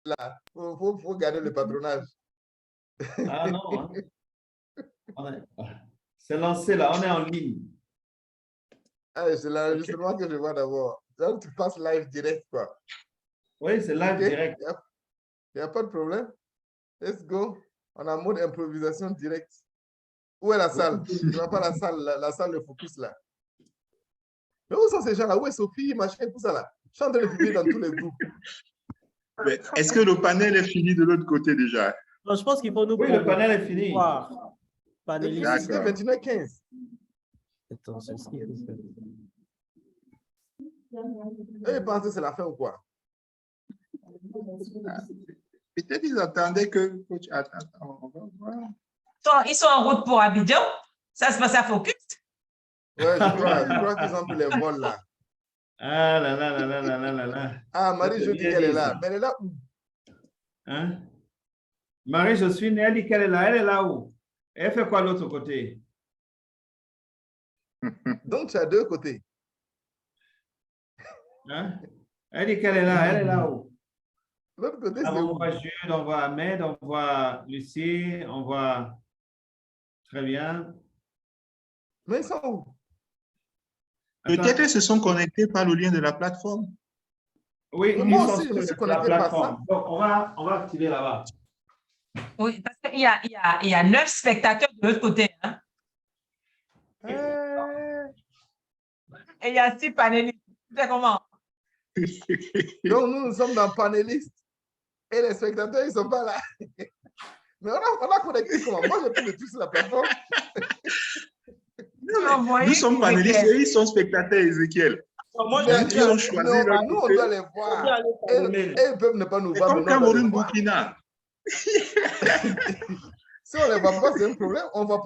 là. Faut garder le patronage. Ah non, hein. C'est lancé là, on est en ligne. Ah, c'est l'enregistrement que je vois d'abord. Donc, tu passes live direct, quoi. Oui, c'est live direct. Il n'y a pas de problème. Let's go. On a mode improvisation directe. Où est la salle? Je ne vois pas la salle de focus là. Mais où sont ces gens-là? Où est Sophie, machin, tout ça là? Je suis en train de publier dans tous les groupes. Est-ce que le panel est fini de l'autre côté déjà? Non, je pense qu'il faut nous. Oui, le panel est fini. Panéliste. C'est 21h15. Attends, c'est ce qu'il faut faire. Eux, ils pensent que c'est la fin ou quoi? Peut-être ils attendaient que... Attends, on va voir. Ils sont en route pour Abidjan. Ça se passe à Focus. Ouais, je crois qu'ils ont pris les vols là. Ah là là là là là là là là. Ah, Marie, je dis qu'elle est là. Mais elle est là où? Hein? Marie, je suis née, elle dit qu'elle est là. Elle est là où? Elle fait quoi de l'autre côté? Donc, tu as deux côtés. Hein? Elle dit qu'elle est là. Elle est là où? L'autre côté, Ah, c'est on où? voit Jules, on voit Ahmed, on voit Lucie, on voit... Très bien. Mais ils sont où? Peut-être qu'ils se sont connectés par le lien de la plateforme. Oui, Mais ils moi sont aussi, je sur suis la connecté par ça. plateforme. Donc, on va activer là-bas. Oui, parce qu'il y a 9 spectateurs de l'autre côté. Hein? Et il y a 6 panélistes. C'est comment? Donc, nous sommes dans panélistes. Et les spectateurs, ils ne sont pas là. Mais on a connecté comment? Moi, j'ai pris le truc sur la plateforme. Nous sommes panélistes et ils sont spectateurs, Ezekiel. Moi, Ils ont choisi leur nous, on côté. doit les voir. Et ils peuvent ne pas nous C'est voir. comme mais nous, on doit les Cameroun, voir. Burkina. Si on ne les voit pas, c'est un problème. On ne voit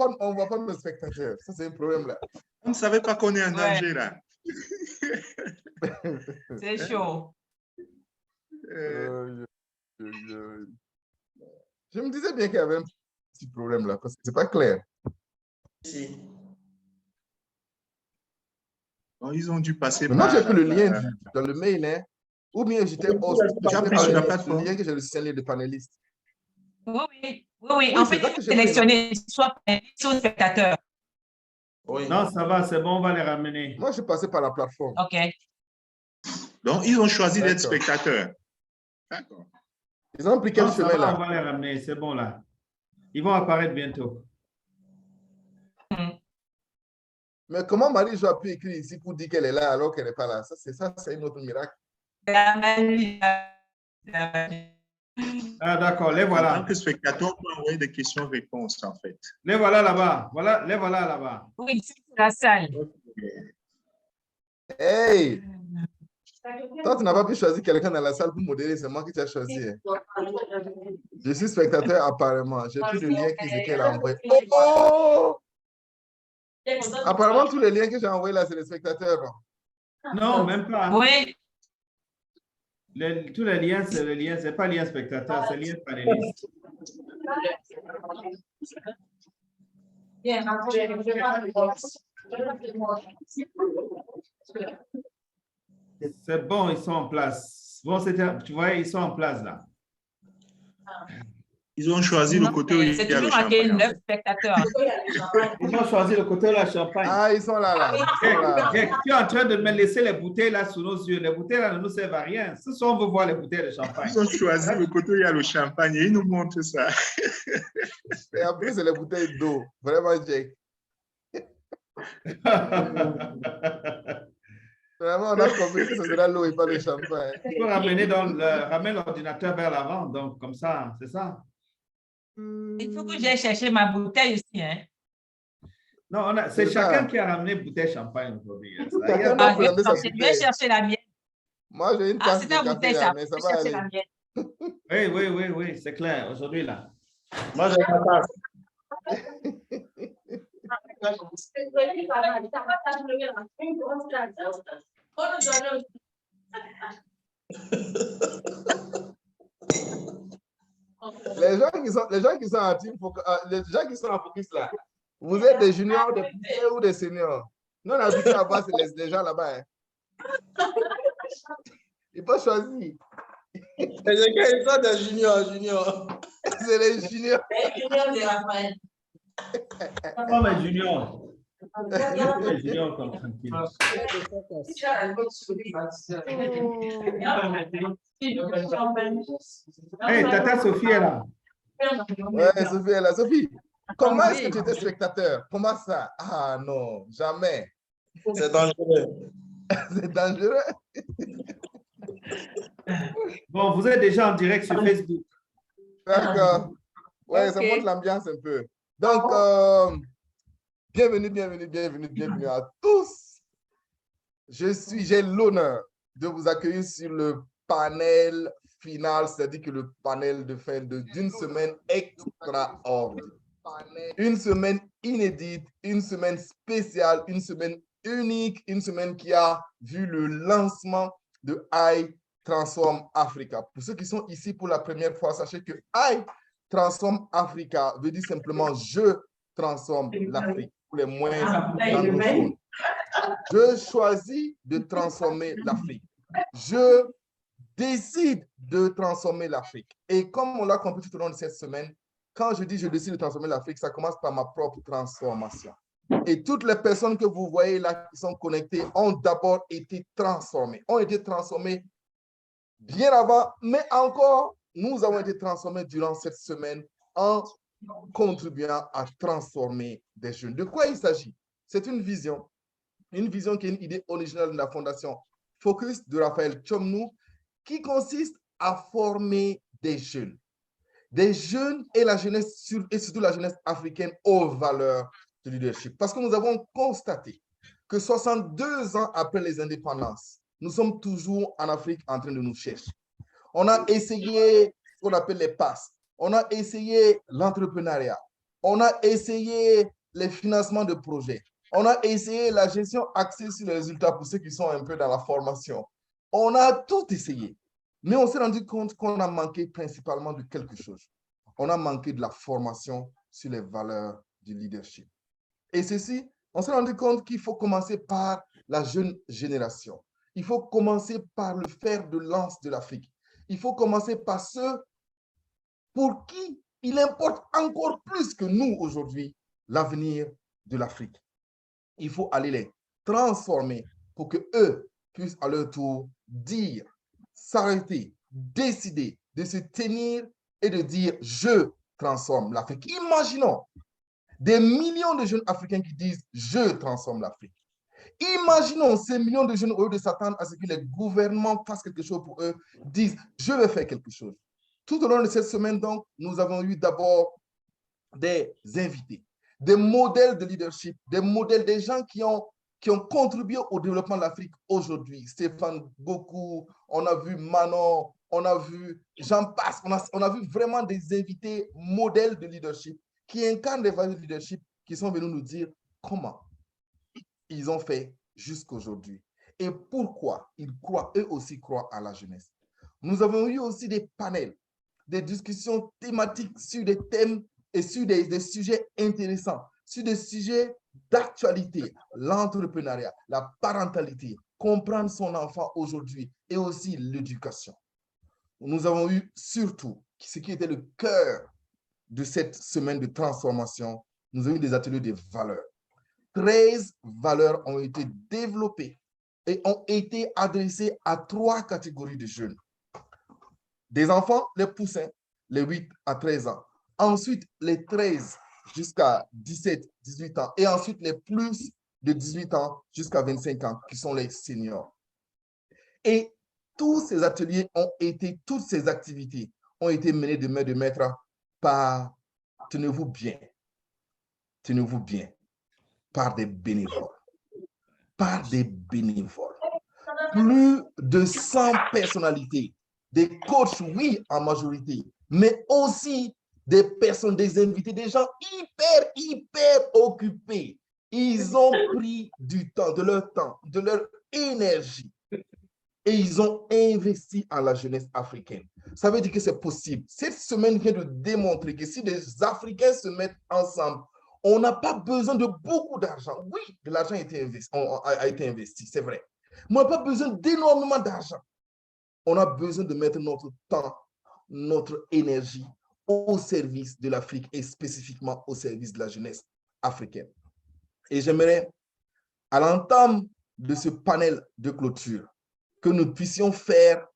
pas nos spectateurs. Ça, c'est un problème là. On ne savait pas qu'on est en danger là. C'est chaud. Je me disais bien qu'il y avait un petit problème là, parce que ce n'est pas clair. Bon, ils ont dû passer Mais moi, par... j'ai pris le lien dans le mail, hein, ou bien j'étais sur la plateforme. le lien que j'ai reçu, c'est un lien de panéliste. Oui. Oui, En c'est fait, ça il que faut j'ai pris, sélectionner soit panéliste, soit spectateur. Oui. Non, ça va, c'est bon, on va les ramener. Moi, je suis passé par la plateforme. OK. Donc, ils ont choisi d'être D'accord. spectateurs. D'accord. Ils ont pris quel Non, ça chemin va, là? on va les ramener, c'est bon là. Ils vont apparaître bientôt. Mais comment Marie-Jo a pu écrire ici pour dire qu'elle est là alors qu'elle n'est pas là? Ça, c'est un autre miracle. Ah d'accord, les En voilà. tant que spectateur, on peut envoyer des questions-réponses, en fait. Les voilà là-bas. Voilà, les voilà là-bas. Oui, c'est la salle. Hey! Toi, tu n'as pas pu choisir quelqu'un dans la salle pour modérer, c'est moi qui t'ai choisi. Je suis spectateur apparemment. J'ai pris le lien qu'Ezekiel a envoyé. Oh! Apparemment, tous les liens que j'ai envoyés là, c'est les spectateurs. Non, même pas. Oui. Tous les liens, c'est le lien, c'est pas lien spectateur, c'est lien panéliste. C'est bon, ils sont en place. Bon, tu vois, ils sont en place là. Ils ont choisi le côté où il C'est y a le toujours marqué champagne. 9 spectateurs. Ils ont choisi le côté de la champagne. Ah, ils sont là. Ils sont là. Jack, tu es en train de me laisser les bouteilles là sous nos yeux. Les bouteilles là ne nous servent à rien. Ce soir, on veut voir les bouteilles de champagne. Ils ont choisi le côté où il y a le champagne et ils nous montrent ça. Et après, c'est les bouteilles d'eau. Vraiment, Jack. Vraiment, on a compris que ce sera l'eau et pas le champagne. Il faut ramener ramène l'ordinateur vers l'avant. Donc, comme ça, c'est ça. Il faut que j'aille chercher ma bouteille aussi. Hein. Non, c'est chacun qui a ramené bouteille champagne aujourd'hui. Chacun doit présenter sa Je vais bouteille. chercher la mienne. Moi, j'ai une tasse C'est de ta café bouteille, là, ça. mais ça Je va vais chercher aller. la mienne. Oui, c'est clair. Aujourd'hui, là. Moi, j'ai ma tasse. Les gens qui sont en team, les gens qui sont en focus là, vous êtes des juniors, des poussés ou des seniors? Nous, on a habitué à voir les gens là-bas. Hein. Il faut choisir. Ils sont des juniors. C'est les juniors. Comme un junior. Les juniors comme tranquille. Hey, Tata Sophie est là. Ouais, Sophie est là. Sophie, comment est-ce que tu étais spectateur? Comment ça? Ah non, jamais. C'est dangereux. C'est dangereux. Bon, vous êtes déjà en direct sur Facebook. D'accord. Ouais, ça Ok. montre l'ambiance un peu. Donc, bienvenue à tous. J'ai l'honneur de vous accueillir sur le panel final, c'est-à-dire que le panel de fin d'une semaine extraordinaire. Une semaine inédite, une semaine spéciale, une semaine unique, une semaine qui a vu le lancement de I Transform Africa. Pour ceux qui sont ici pour la première fois, sachez que I Transform Africa veut dire simplement « Je transforme l'Afrique » pour les moins anglophones. Je choisis de transformer l'Afrique. Je décide de transformer l'Afrique. Et comme on l'a compris tout au long de cette semaine, quand je dis je décide de transformer l'Afrique, ça commence par ma propre transformation. Et toutes les personnes que vous voyez là qui sont connectées ont d'abord été transformées. Ont été transformées bien avant, mais encore, nous avons été transformés durant cette semaine en contribuant à transformer des jeunes. De quoi il s'agit? C'est une vision qui est une idée originale de la Fondation Focus de Raphaël Tchomnou, qui consiste à former des jeunes et la jeunesse, et surtout la jeunesse africaine aux valeurs de leadership. Parce que nous avons constaté que 62 ans après les indépendances, nous sommes toujours en Afrique en train de nous chercher. On a essayé ce qu'on appelle les passes. On a essayé l'entrepreneuriat. On a essayé les financements de projets. On a essayé la gestion axée sur les résultats pour ceux qui sont un peu dans la formation. On a tout essayé. Mais on s'est rendu compte qu'on a manqué principalement de quelque chose. On a manqué de la formation sur les valeurs du leadership. Et ceci, on s'est rendu compte qu'il faut commencer par la jeune génération. Il faut commencer par le fer de lance de l'Afrique. Il faut commencer par ceux pour qui il importe encore plus que nous aujourd'hui l'avenir de l'Afrique. Il faut aller les transformer pour qu'eux puissent à leur tour dire, s'arrêter, décider de se tenir et de dire « Je transforme l'Afrique ». Imaginons des millions de jeunes Africains qui disent « Je transforme l'Afrique ». Imaginons ces millions de jeunes, au lieu de s'attendre à ce que les gouvernements fassent quelque chose pour eux, disent « Je vais faire quelque chose ». Tout au long de cette semaine, donc, nous avons eu d'abord des invités, des modèles de leadership, des modèles des gens qui ont contribué au développement de l'Afrique aujourd'hui. Stéphane Goku, on a vu Manon, on a vu Jean Passe, on a vu vraiment des invités modèles de leadership qui incarnent des valeurs de leadership qui sont venus nous dire comment ils ont fait jusqu'aujourd'hui et pourquoi eux aussi croient à la jeunesse. Nous avons eu aussi des panels, des discussions thématiques sur des thèmes et sur des sujets intéressants, sur des sujets d'actualité, l'entrepreneuriat, la parentalité, comprendre son enfant aujourd'hui et aussi l'éducation. Nous avons eu surtout ce qui était le cœur de cette semaine de transformation, nous avons eu des ateliers de valeurs. 13 valeurs ont été développées et ont été adressées à 3 catégories de jeunes. Des enfants, les poussins, les 8 à 13 ans. Ensuite, les 13 jusqu'à 17, 18 ans. Et ensuite, les plus de 18 ans jusqu'à 25 ans, qui sont les seniors. Et tous ces ateliers toutes ces activités ont été menées de main de maître par, tenez-vous bien, par des bénévoles. Par des bénévoles. Plus de 100 personnalités, des coachs, oui, en majorité, mais aussi des personnes, des invités, des gens hyper occupés. Ils ont pris du temps, de leur énergie et ils ont investi en la jeunesse africaine. Ça veut dire que c'est possible. Cette semaine vient de démontrer que si des Africains se mettent ensemble, on n'a pas besoin de beaucoup d'argent. Oui, de l'argent a été investi, c'est vrai. Mais on n'a pas besoin d'énormément d'argent. On a besoin de mettre notre temps, notre énergie au service de l'Afrique et spécifiquement au service de la jeunesse africaine. Et j'aimerais, à l'entame de ce panel de clôture, que nous puissions faire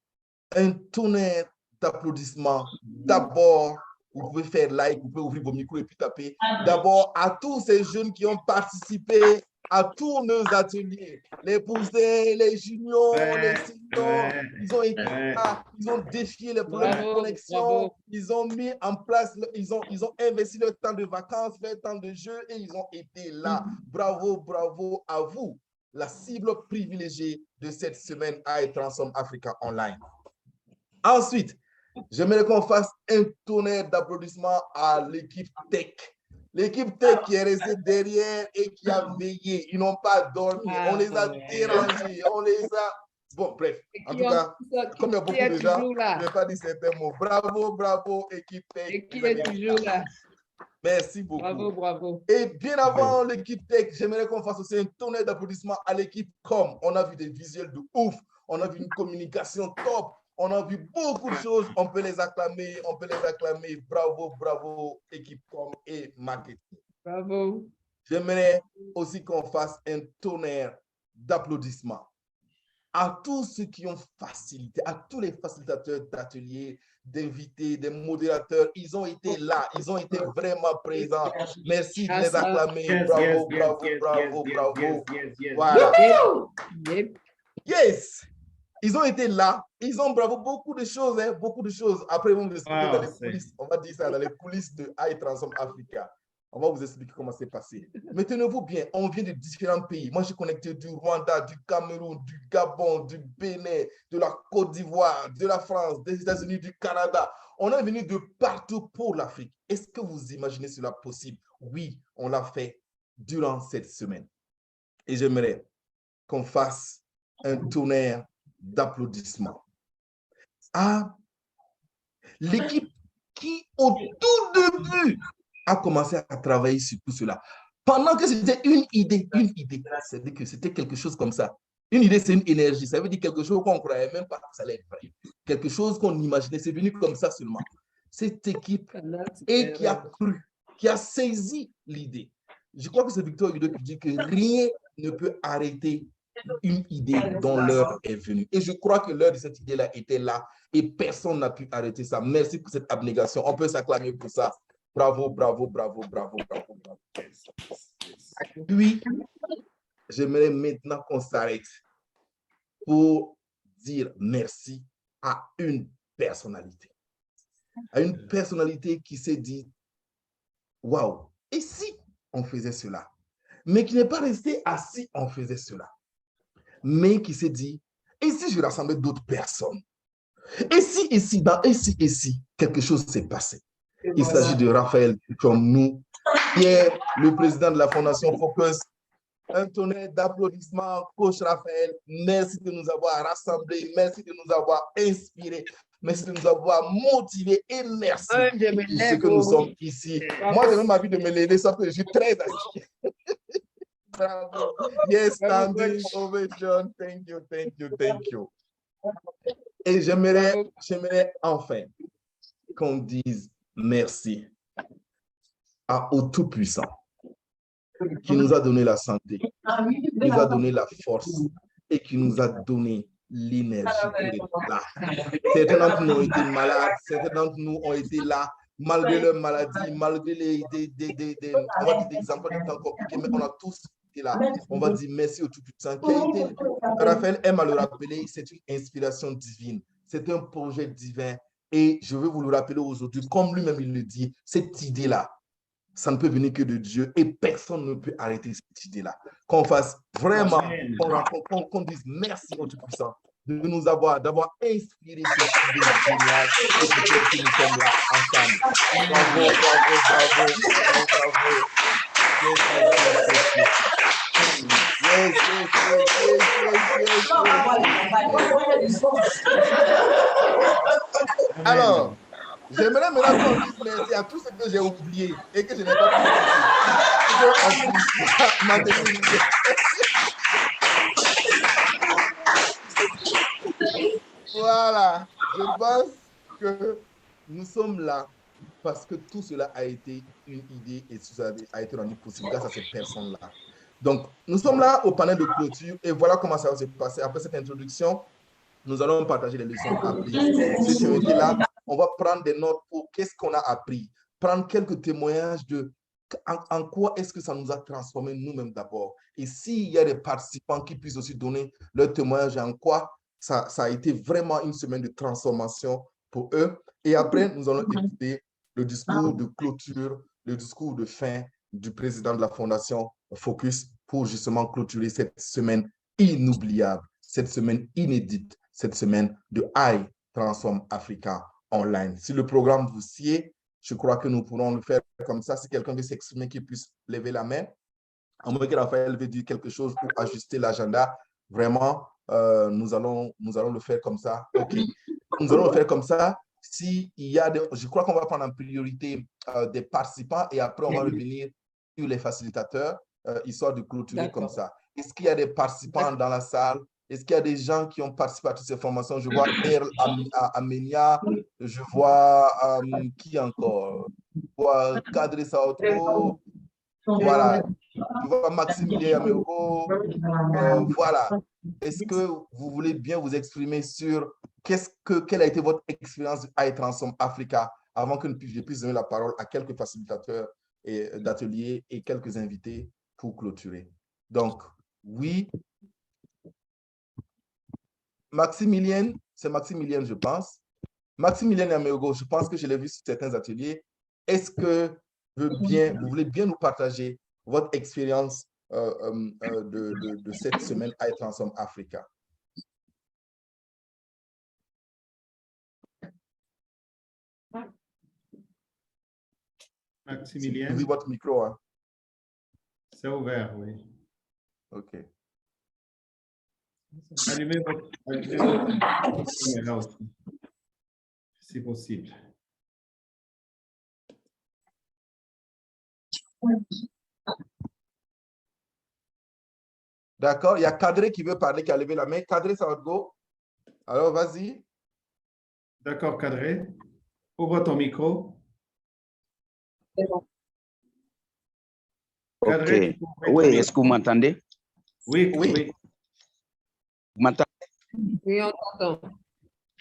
un tonnerre d'applaudissements. D'abord, vous pouvez faire like, vous pouvez ouvrir vos micros et puis taper. D'abord, à tous ces jeunes qui ont participé à tous nos ateliers, les poussins, les juniors, les seniors, ils ont été là, ils ont défié les problèmes de connexion, ils ont mis en place, ils ont investi leur temps de vacances, leur temps de jeu et ils ont été là. Bravo, bravo à vous, la cible privilégiée de cette semaine à Transform Africa Online. Ensuite, j'aimerais qu'on fasse un tonnerre d'applaudissements à l'équipe tech. L'équipe tech qui est restée derrière et qui a veillé. Ils n'ont pas dormi. On les a dérangés. On les a... Bon, bref. En tout cas, comme il y a beaucoup de gens, je ne vais pas dire certains mots. Bravo, bravo, équipe tech. Et qui est toujours là. Merci beaucoup. Bravo, bravo. Et bien avant l'équipe tech, j'aimerais qu'on fasse aussi un tonnerre d'applaudissements à l'équipe com. On a vu des visuels de ouf. On a vu une communication top. On a vu beaucoup de choses, on peut les acclamer, Bravo, bravo, équipe com et marketing. Bravo. J'aimerais aussi qu'on fasse un tonnerre d'applaudissements à tous ceux qui ont facilité, à tous les facilitateurs d'ateliers, d'invités, des modérateurs. Ils ont été là, ils ont été vraiment présents. Merci de les acclamer. Bravo, bravo, bravo. Voilà. Yes! Ils ont été là, ils ont bravo beaucoup de choses, hein, beaucoup de choses. Après, on va vous expliquer dans les coulisses, on va dire ça dans les coulisses de iTransform Africa. On va vous expliquer comment c'est passé. Mais tenez-vous bien, on vient de différents pays. Moi, j'ai connecté du Rwanda, du Cameroun, du Gabon, du Bénin, de la Côte d'Ivoire, de la France, des États-Unis, du Canada. On est venu de partout pour l'Afrique. Est-ce que vous imaginez cela possible? Oui, on l'a fait durant cette semaine. Et j'aimerais qu'on fasse un tonnerre d'applaudissements à l'équipe qui, au tout début, a commencé à travailler sur tout cela. Pendant que c'était une idée, c'est-à-dire que c'était quelque chose comme ça. Une idée, c'est une énergie. Ça veut dire quelque chose qu'on ne croyait même pas que ça allait être vrai. Quelque chose qu'on imaginait, c'est venu comme ça seulement. Cette équipe et qui a cru, qui a saisi l'idée. Je crois que c'est Victor Hugo qui dit que rien ne peut arrêter une idée dont l'heure est venue. Et je crois que l'heure de cette idée-là était là et personne n'a pu arrêter ça. Merci pour cette abnégation. On peut s'acclamer pour ça. Bravo, bravo, bravo, bravo, bravo, bravo. Puis, j'aimerais maintenant qu'on s'arrête pour dire merci à une personnalité. À une personnalité qui s'est dit, waouh, et si on faisait cela? Mais qui n'est pas resté assis, on faisait cela. Mais qui s'est dit, et si je rassemblais d'autres personnes? Et si, quelque chose s'est passé? Il s'agit de Raphaël comme nous, qui est le président de la Fondation Focus. Un tonnerre d'applaudissements, coach Raphaël. Merci de nous avoir rassemblés, merci de nous avoir inspirés, merci de nous avoir motivés et merci pour ce que nous sommes ici. Moi, j'ai même envie de me lever, sauf que je suis très assis. Bravo. Yes, standing ovation. Thank you, thank you, thank you. Et j'aimerais enfin qu'on dise merci au Tout-Puissant qui nous a donné la santé, qui nous a donné la force et qui nous a donné l'énergie pour être là. Certains d'entre nous ont été malades, certains d'entre nous ont été là malgré leur maladie, malgré des exemples de temps compliqués, mais on a tous été là. On va dire merci au Tout-Puissant qui a été, Raphaël aime à le rappeler, c'est une inspiration divine, c'est un projet divin et je veux vous le rappeler aujourd'hui, comme lui-même il le dit, cette idée-là, ça ne peut venir que de Dieu et personne ne peut arrêter cette idée-là. Qu'on fasse vraiment, qu'on dise merci au Tout-Puissant de nous d'avoir inspiré cette idée géniale et peut-être que nous sommes là ensemble. Bravo, bravo, bravo, bravo, bravo. Alors, j'aimerais maintenant qu'on dise merci à tout ce que j'ai oublié et que je n'ai pas pu Voilà. Je pense que nous sommes là parce que tout cela a été une idée et tout ça a été rendu possible grâce à ces personnes-là. Donc, nous sommes là au panel de clôture et voilà comment ça va se passer. Après cette introduction, nous allons partager les leçons apprises. Ceux qui ont été là, on va prendre des notes pour qu'est-ce qu'on a appris, prendre quelques témoignages de en quoi est-ce que ça nous a transformé nous-mêmes d'abord. Et s'il y a des participants qui puissent aussi donner leur témoignage en quoi ça a été vraiment une semaine de transformation pour eux. Et après, nous allons écouter le discours de clôture, le discours de fin du président de la Fondation Focus pour justement clôturer cette semaine inoubliable, cette semaine inédite, cette semaine de I Transform Africa Online. Si le programme vous sied, je crois que nous pourrons le faire comme ça. Si quelqu'un veut s'exprimer, qu'il puisse lever la main. À moins que Raphaël veut dire quelque chose pour ajuster l'agenda, vraiment, nous allons le faire comme ça. OK. Nous allons le faire comme ça. S'il y a je crois qu'on va prendre en priorité des participants et après, on va revenir sur les facilitateurs, histoire de clôturer comme ça. Est-ce qu'il y a des participants dans la salle? Est-ce qu'il y a des gens qui ont participé à toutes ces formations? Je vois Erl Amenia, je vois qui encore? Je vois Kadri Saotro, voilà. Je vois Maximilien Ameogo, voilà. Est-ce que vous voulez bien vous exprimer sur quelle a été votre expérience à Transform Africa avant que je puisse donner la parole à quelques facilitateurs d'ateliers et quelques invités pour clôturer? Donc, oui. Maximilien, c'est Maximilien, je pense. Maximilien Ameogo, je pense que je l'ai vu sur certains ateliers. Est-ce que vous voulez bien nous partager votre expérience de cette semaine à Transform Africa? Maximilien. Ouvrez votre micro. Hein. C'est ouvert, oui. OK. Allumez votre caméra aussi, si possible. D'accord. Il y a Kadri qui veut parler, qui a levé la main. Kadri, ça va te go? Alors, vas-y. D'accord, Kadri. Ouvre ton micro. OK. Oui, est-ce que vous m'entendez? Oui, Oui. oui. Vous m'entendez? Oui, on t'entend.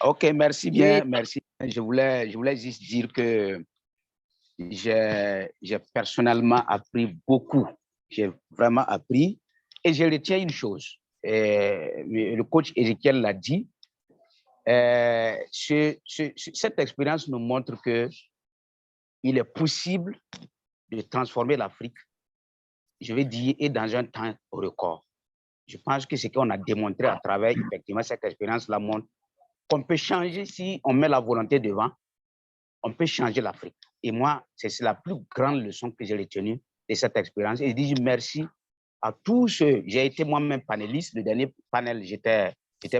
OK, merci bien, merci. Je voulais juste dire que j'ai personnellement appris beaucoup. J'ai vraiment appris et je retiens une chose. Le coach Ezekiel l'a dit. Cette expérience nous montre que il est possible de transformer l'Afrique, je vais dire, et dans un temps record. Je pense que ce qu'on a démontré à travers effectivement cette expérience-là montre qu'on peut changer si on met la volonté devant, on peut changer l'Afrique. Et moi, c'est la plus grande leçon que j'ai retenue de cette expérience. Et je dis merci à tous ceux. J'ai été moi-même panéliste. Le dernier panel, j'étais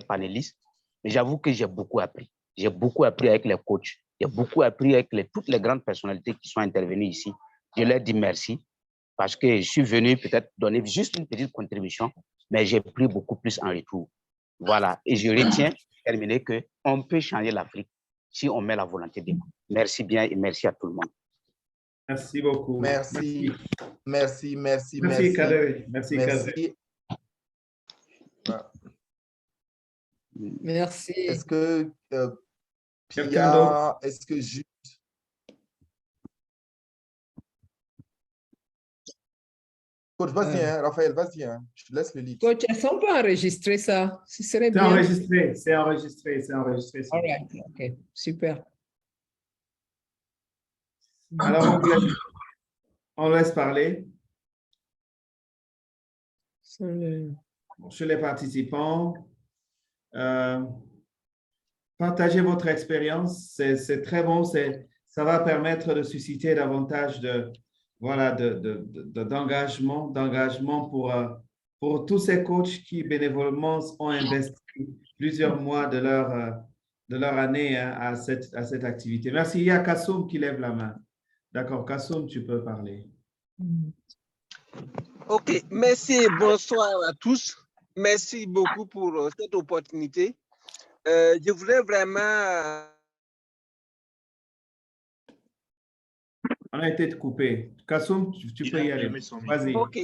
panéliste. Mais j'avoue que j'ai beaucoup appris. J'ai beaucoup appris avec les coachs. J'ai beaucoup appris avec toutes les grandes personnalités qui sont intervenues ici. Je leur dis merci parce que je suis venu peut-être donner juste une petite contribution, mais j'ai pris beaucoup plus en retour. Voilà. Et je retiens, terminer, qu'on peut changer l'Afrique si on met la volonté devant. Merci bien et merci à tout le monde. Merci beaucoup. Merci. Merci, merci, merci. Merci, Kadri. Merci, Kadri. Merci. Est-ce que Quelqu'un d'autre? Est-ce que juste... Coach, vas-y, hein, Raphaël, vas-y, hein, je te laisse le lead. Coach, est-ce qu'on peut enregistrer ça? Ce serait bien. C'est enregistré. All right. OK, super. Alors, on laisse parler. Chez les participants, partagez votre expérience. C'est très bon. Ça va permettre de susciter davantage d'engagement pour tous ces coachs qui bénévolement ont investi plusieurs mois de leur année à cette activité. Merci. Il y a Kassoum qui lève la main. D'accord, Kassoum, tu peux parler. OK, merci et bonsoir à tous. Merci beaucoup pour cette opportunité. Je voudrais vraiment... On a été coupé. Kassoum, tu peux y aller. Vas-y. Ok,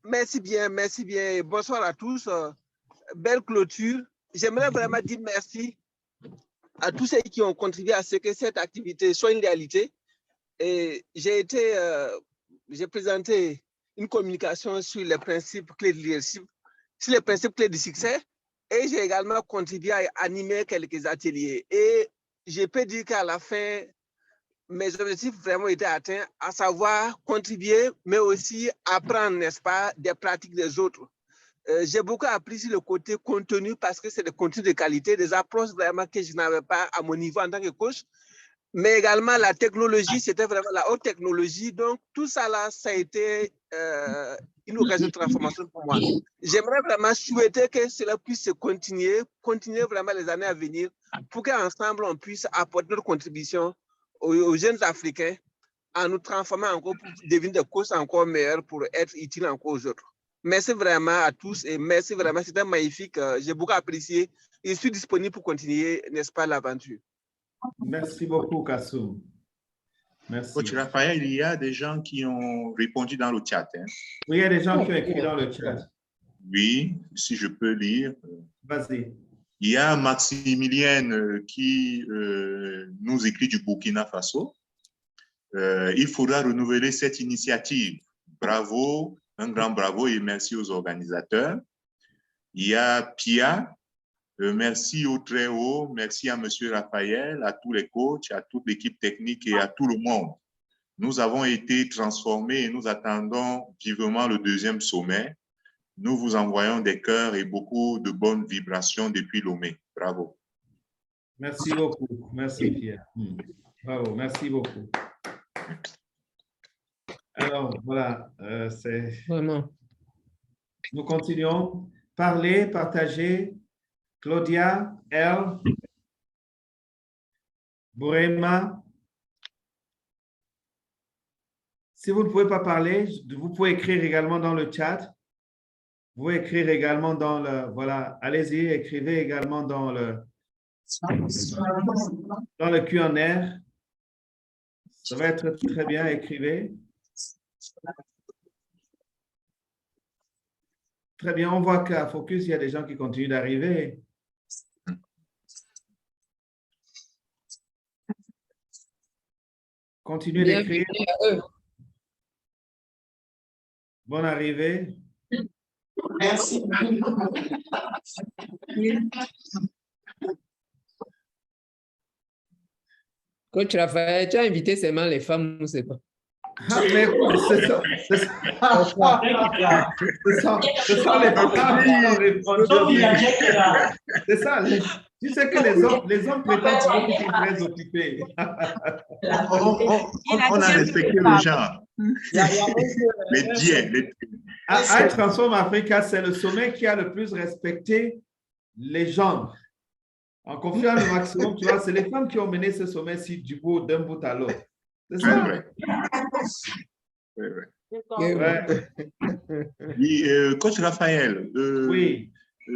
merci bien. Bonsoir à tous. Belle clôture. J'aimerais vraiment dire merci à tous ceux qui ont contribué à ce que cette activité soit une réalité. Et j'ai présenté une communication sur les principes clés de leadership, sur les principes clés du succès. Et j'ai également contribué à animer quelques ateliers. Et je peux dire qu'à la fin, mes objectifs vraiment étaient atteints, à savoir contribuer, mais aussi apprendre, n'est-ce pas, des pratiques des autres. J'ai beaucoup appris sur le côté contenu parce que c'est des contenus de qualité, des approches vraiment que je n'avais pas à mon niveau en tant que coach. Mais également la technologie, c'était vraiment la haute technologie. Donc, tout ça là, ça a été une occasion de transformation pour moi. J'aimerais vraiment souhaiter que cela puisse se continuer vraiment les années à venir pour qu'ensemble, on puisse apporter notre contribution aux jeunes Africains en nous transformant encore pour devenir des coachs encore meilleurs pour être utiles encore aux autres. Merci vraiment à tous et merci vraiment, c'était magnifique. J'ai beaucoup apprécié. Je suis disponible pour continuer, n'est-ce pas, l'aventure. Merci beaucoup, Kassoum. Merci. Coach Raphaël, il y a des gens qui ont répondu dans le chat. Hein. Oui, il y a des gens qui ont écrit dans le chat. Oui, si je peux lire. Vas-y. Il y a Maximilienne qui nous écrit du Burkina Faso. Il faudra renouveler cette initiative. Bravo, un grand bravo et merci aux organisateurs. Il y a Pia. Merci au très haut, merci à M. Raphaël, à tous les coachs, à toute l'équipe technique et à tout le monde. Nous avons été transformés et nous attendons vivement le deuxième sommet. Nous vous envoyons des cœurs et beaucoup de bonnes vibrations depuis Lomé. Bravo. Merci beaucoup. Merci, Pierre. Bravo, merci beaucoup. Alors, voilà, c'est... Vraiment. Nous continuons. Parler, partager. Claudia, Elle, Bourema. Si vous ne pouvez pas parler, vous pouvez écrire également dans le chat. Vous pouvez écrire également dans le... Voilà, allez-y, écrivez également dans le Q&A. Ça va être très bien, écrivez. Très bien, on voit qu'à Focus, il y a des gens qui continuent d'arriver. Continuez d'écrire. Bonne arrivée. Merci. Coach Raphaël, tu as invité seulement les femmes, ou c'est pas? Ah, mais c'est ça. C'est ça les femmes qui ont répondu. C'est ça. Tu sais que les hommes prétendent toujours qu'ils sont très occupés. On a respecté le genre. Les biens. I Transform Africa, c'est le sommet qui a le plus respecté les genres. En confiant le maximum, tu vois, c'est les femmes qui ont mené ce sommet-ci d'un bout à l'autre. C'est ça? Oui, Coach Raphaël, oui.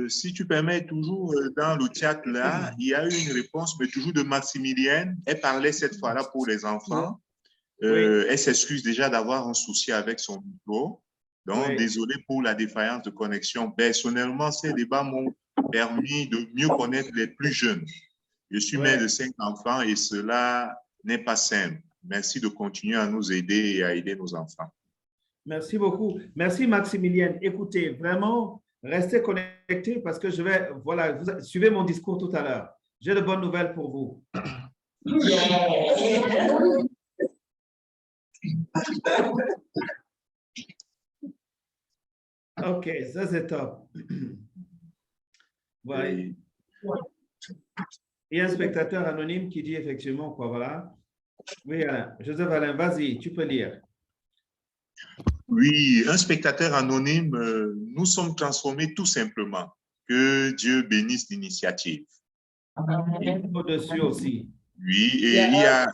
Si tu permets, toujours dans le chat là, il y a eu une réponse, mais toujours de Maximilienne. Elle parlait cette fois-là pour les enfants. Elle s'excuse déjà d'avoir un souci avec son micro. Donc, désolé pour la défaillance de connexion. Personnellement, ces débats m'ont permis de mieux connaître les plus jeunes. Je suis mère de 5 enfants et cela n'est pas simple. Merci de continuer à nous aider et à aider nos enfants. Merci beaucoup. Merci Maximilienne. Écoutez, vraiment, restez connectés parce que je vais, voilà, vous suivez mon discours tout à l'heure. J'ai de bonnes nouvelles pour vous. OK, ça c'est top. Voilà. Il y a un spectateur anonyme qui dit effectivement quoi, voilà. Oui, Alain. Joseph Alain, vas-y, tu peux lire. Oui, un spectateur anonyme, nous sommes transformés tout simplement. Que Dieu bénisse l'initiative. Au-dessus aussi. Oui, et il y a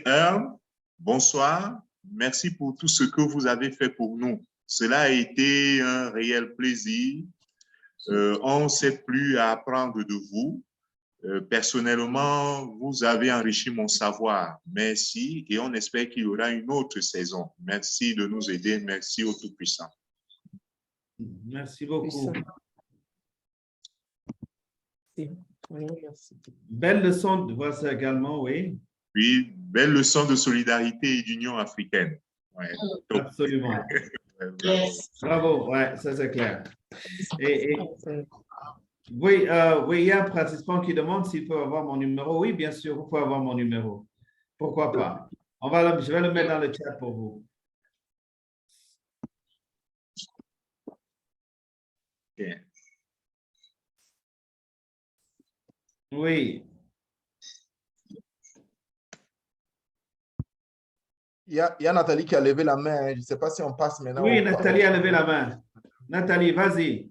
Earl, bonsoir. Merci pour tout ce que vous avez fait pour nous. Cela a été un réel plaisir. On ne sait plus à apprendre de vous. Personnellement, vous avez enrichi mon savoir. Merci et on espère qu'il y aura une autre saison. Merci de nous aider. Merci au Tout-Puissant. Merci beaucoup. Merci. Belle leçon de voir ça également, oui. Oui, belle leçon de solidarité et d'union africaine. Ouais, absolument. Yes. Bravo, ouais, ça c'est clair. Oui, il y a un participant qui demande s'il peut avoir mon numéro. Oui, bien sûr, vous pouvez avoir mon numéro. Pourquoi pas? Je vais le mettre dans le chat pour vous. Okay. Oui. Il y a Nathalie qui a levé la main. Je ne sais pas si on passe maintenant. Oui, Nathalie a levé la main. Nathalie, vas-y.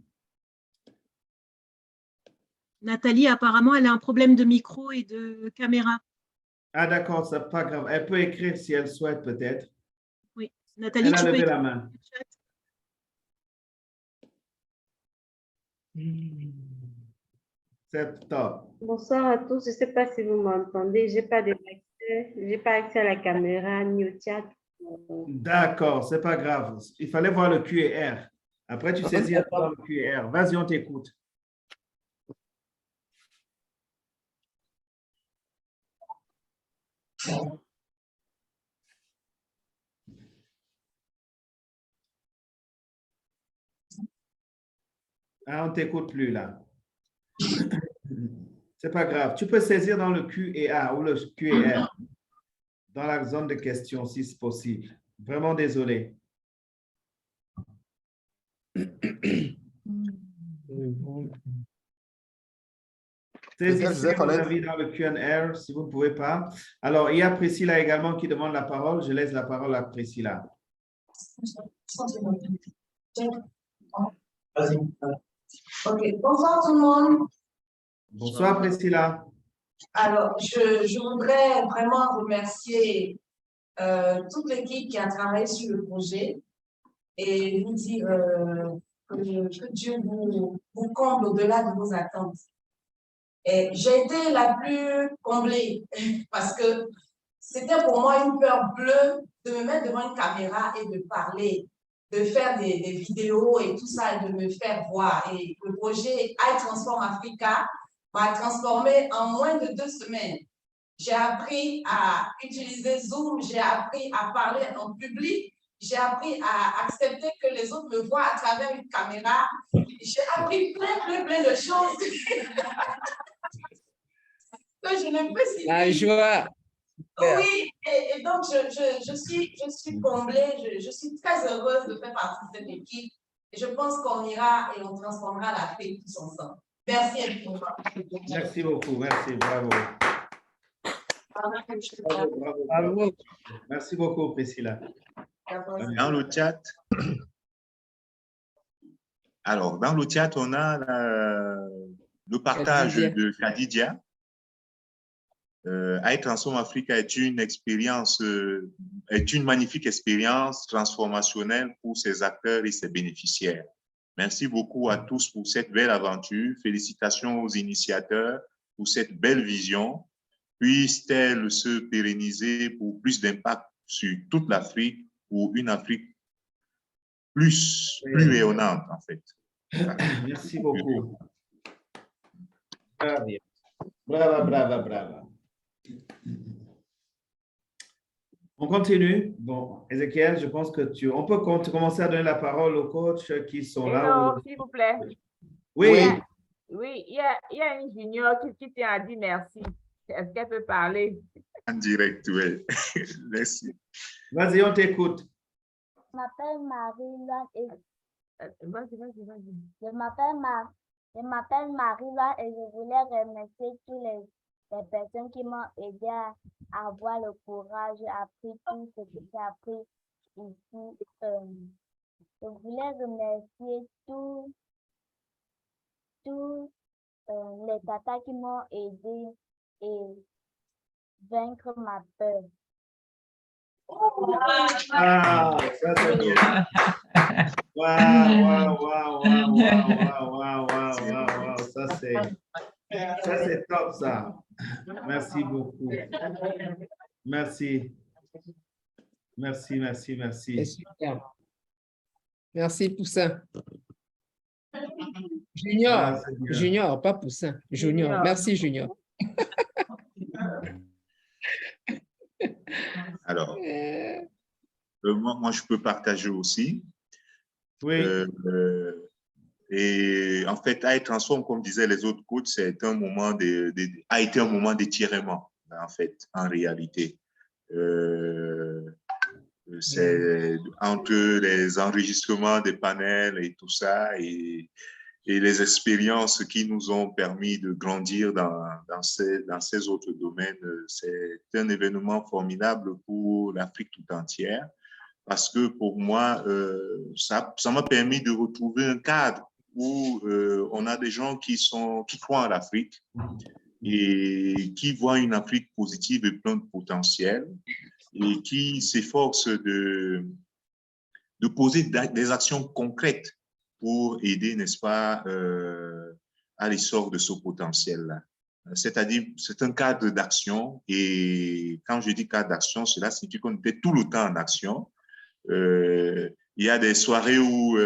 Nathalie, apparemment, elle a un problème de micro et de caméra. Ah, d'accord, c'est pas grave. Elle peut écrire si elle souhaite, peut-être. Oui, Nathalie, elle a tu peux levé écrire la main. C'est top. Bonsoir à tous. Je ne sais pas si vous m'entendez. Je n'ai pas accès à la caméra ni au chat. D'accord, c'est pas grave. Il fallait voir le QR. Après, tu saisis dans le QR. Vas-y, on t'écoute. Ah, on ne t'écoute plus là. C'est pas grave. Tu peux saisir dans le QA ou le QR dans la zone de questions si c'est possible. Vraiment désolé. Saisissez vos avis dans le Q&A si vous ne pouvez pas. Alors, il y a Priscilla également qui demande la parole. Je laisse la parole à Priscilla. Vas-y. OK. Bonsoir tout le monde. Bonsoir Priscilla. Alors, je voudrais vraiment remercier toute l'équipe qui a travaillé sur le projet et vous dire que Dieu vous comble au-delà de vos attentes. J'ai été la plus comblée parce que c'était pour moi une peur bleue de me mettre devant une caméra et de parler, de faire des vidéos et tout ça, et de me faire voir. Et le projet I Transform Africa m'a transformé en moins de 2 semaines. J'ai appris à utiliser Zoom, j'ai appris à parler en public, j'ai appris à accepter que les autres me voient à travers une caméra. J'ai appris plein de choses que je ne peux citer. La joie. Oui, et donc je suis comblée, je suis très heureuse de faire partie de cette équipe. Et je pense qu'on ira et on transformera l'Afrique tous ensemble. Merci infiniment. Merci beaucoup, merci, bravo. Bravo. Merci beaucoup, Priscilla. Dans le chat, alors, dans le chat, on a le partage de Khadija. I Transform Africa est une expérience, est une magnifique expérience transformationnelle pour ses acteurs et ses bénéficiaires. Merci beaucoup à tous pour cette belle aventure. Félicitations aux initiateurs pour cette belle vision. Puisse-t-elle se pérenniser pour plus d'impact sur toute l'Afrique, pour une Afrique plus rayonnante, en fait. Voilà. Merci beaucoup. Bravo, bravo, bravo. On continue. Bon, Ézéchiel, je pense que on peut commencer à donner la parole aux coachs qui sont là. Non, s'il vous plaît. Oui. Oui, il y a une junior qui tient à dire merci. Est-ce qu'elle peut parler? En direct, oui. Merci. Vas-y, on t'écoute. Je m'appelle Marie-Laure et... Vas-y. Je m'appelle Marie-Laure et je voulais remercier tous les personnes qui m'ont aidé à avoir le courage, j'ai appris tout ce que j'ai appris ici. Je voulais remercier tous les tatas qui m'ont aidé et vaincre ma peur. Ah, ça c'est bien. Wow, ça c'est Ça, c'est top, ça. Merci beaucoup. Merci. Merci, merci, C'est merci. super. Merci, Poussin. Junior, Ah, c'est bien. Junior, pas Poussin. Junior. Junior. Merci, Junior. Alors, Euh, moi, je peux partager aussi. Oui. Et en fait, AI Transform, comme disaient les autres coachs, c'est un moment a été un moment d'étirement, en fait, en réalité. C'est entre les enregistrements des panels et tout ça et les expériences qui nous ont permis de grandir dans ces autres domaines. C'est un événement formidable pour l'Afrique tout entière parce que pour moi, ça m'a permis de retrouver un cadre où on a des gens qui croient en l'Afrique et qui voient une Afrique positive et pleine de potentiel et qui s'efforcent de poser des actions concrètes pour aider, n'est-ce pas, à l'essor de ce potentiel-là. C'est-à-dire, c'est un cadre d'action et quand je dis cadre d'action, cela signifie qu'on était tout le temps en action. Il y a des soirées où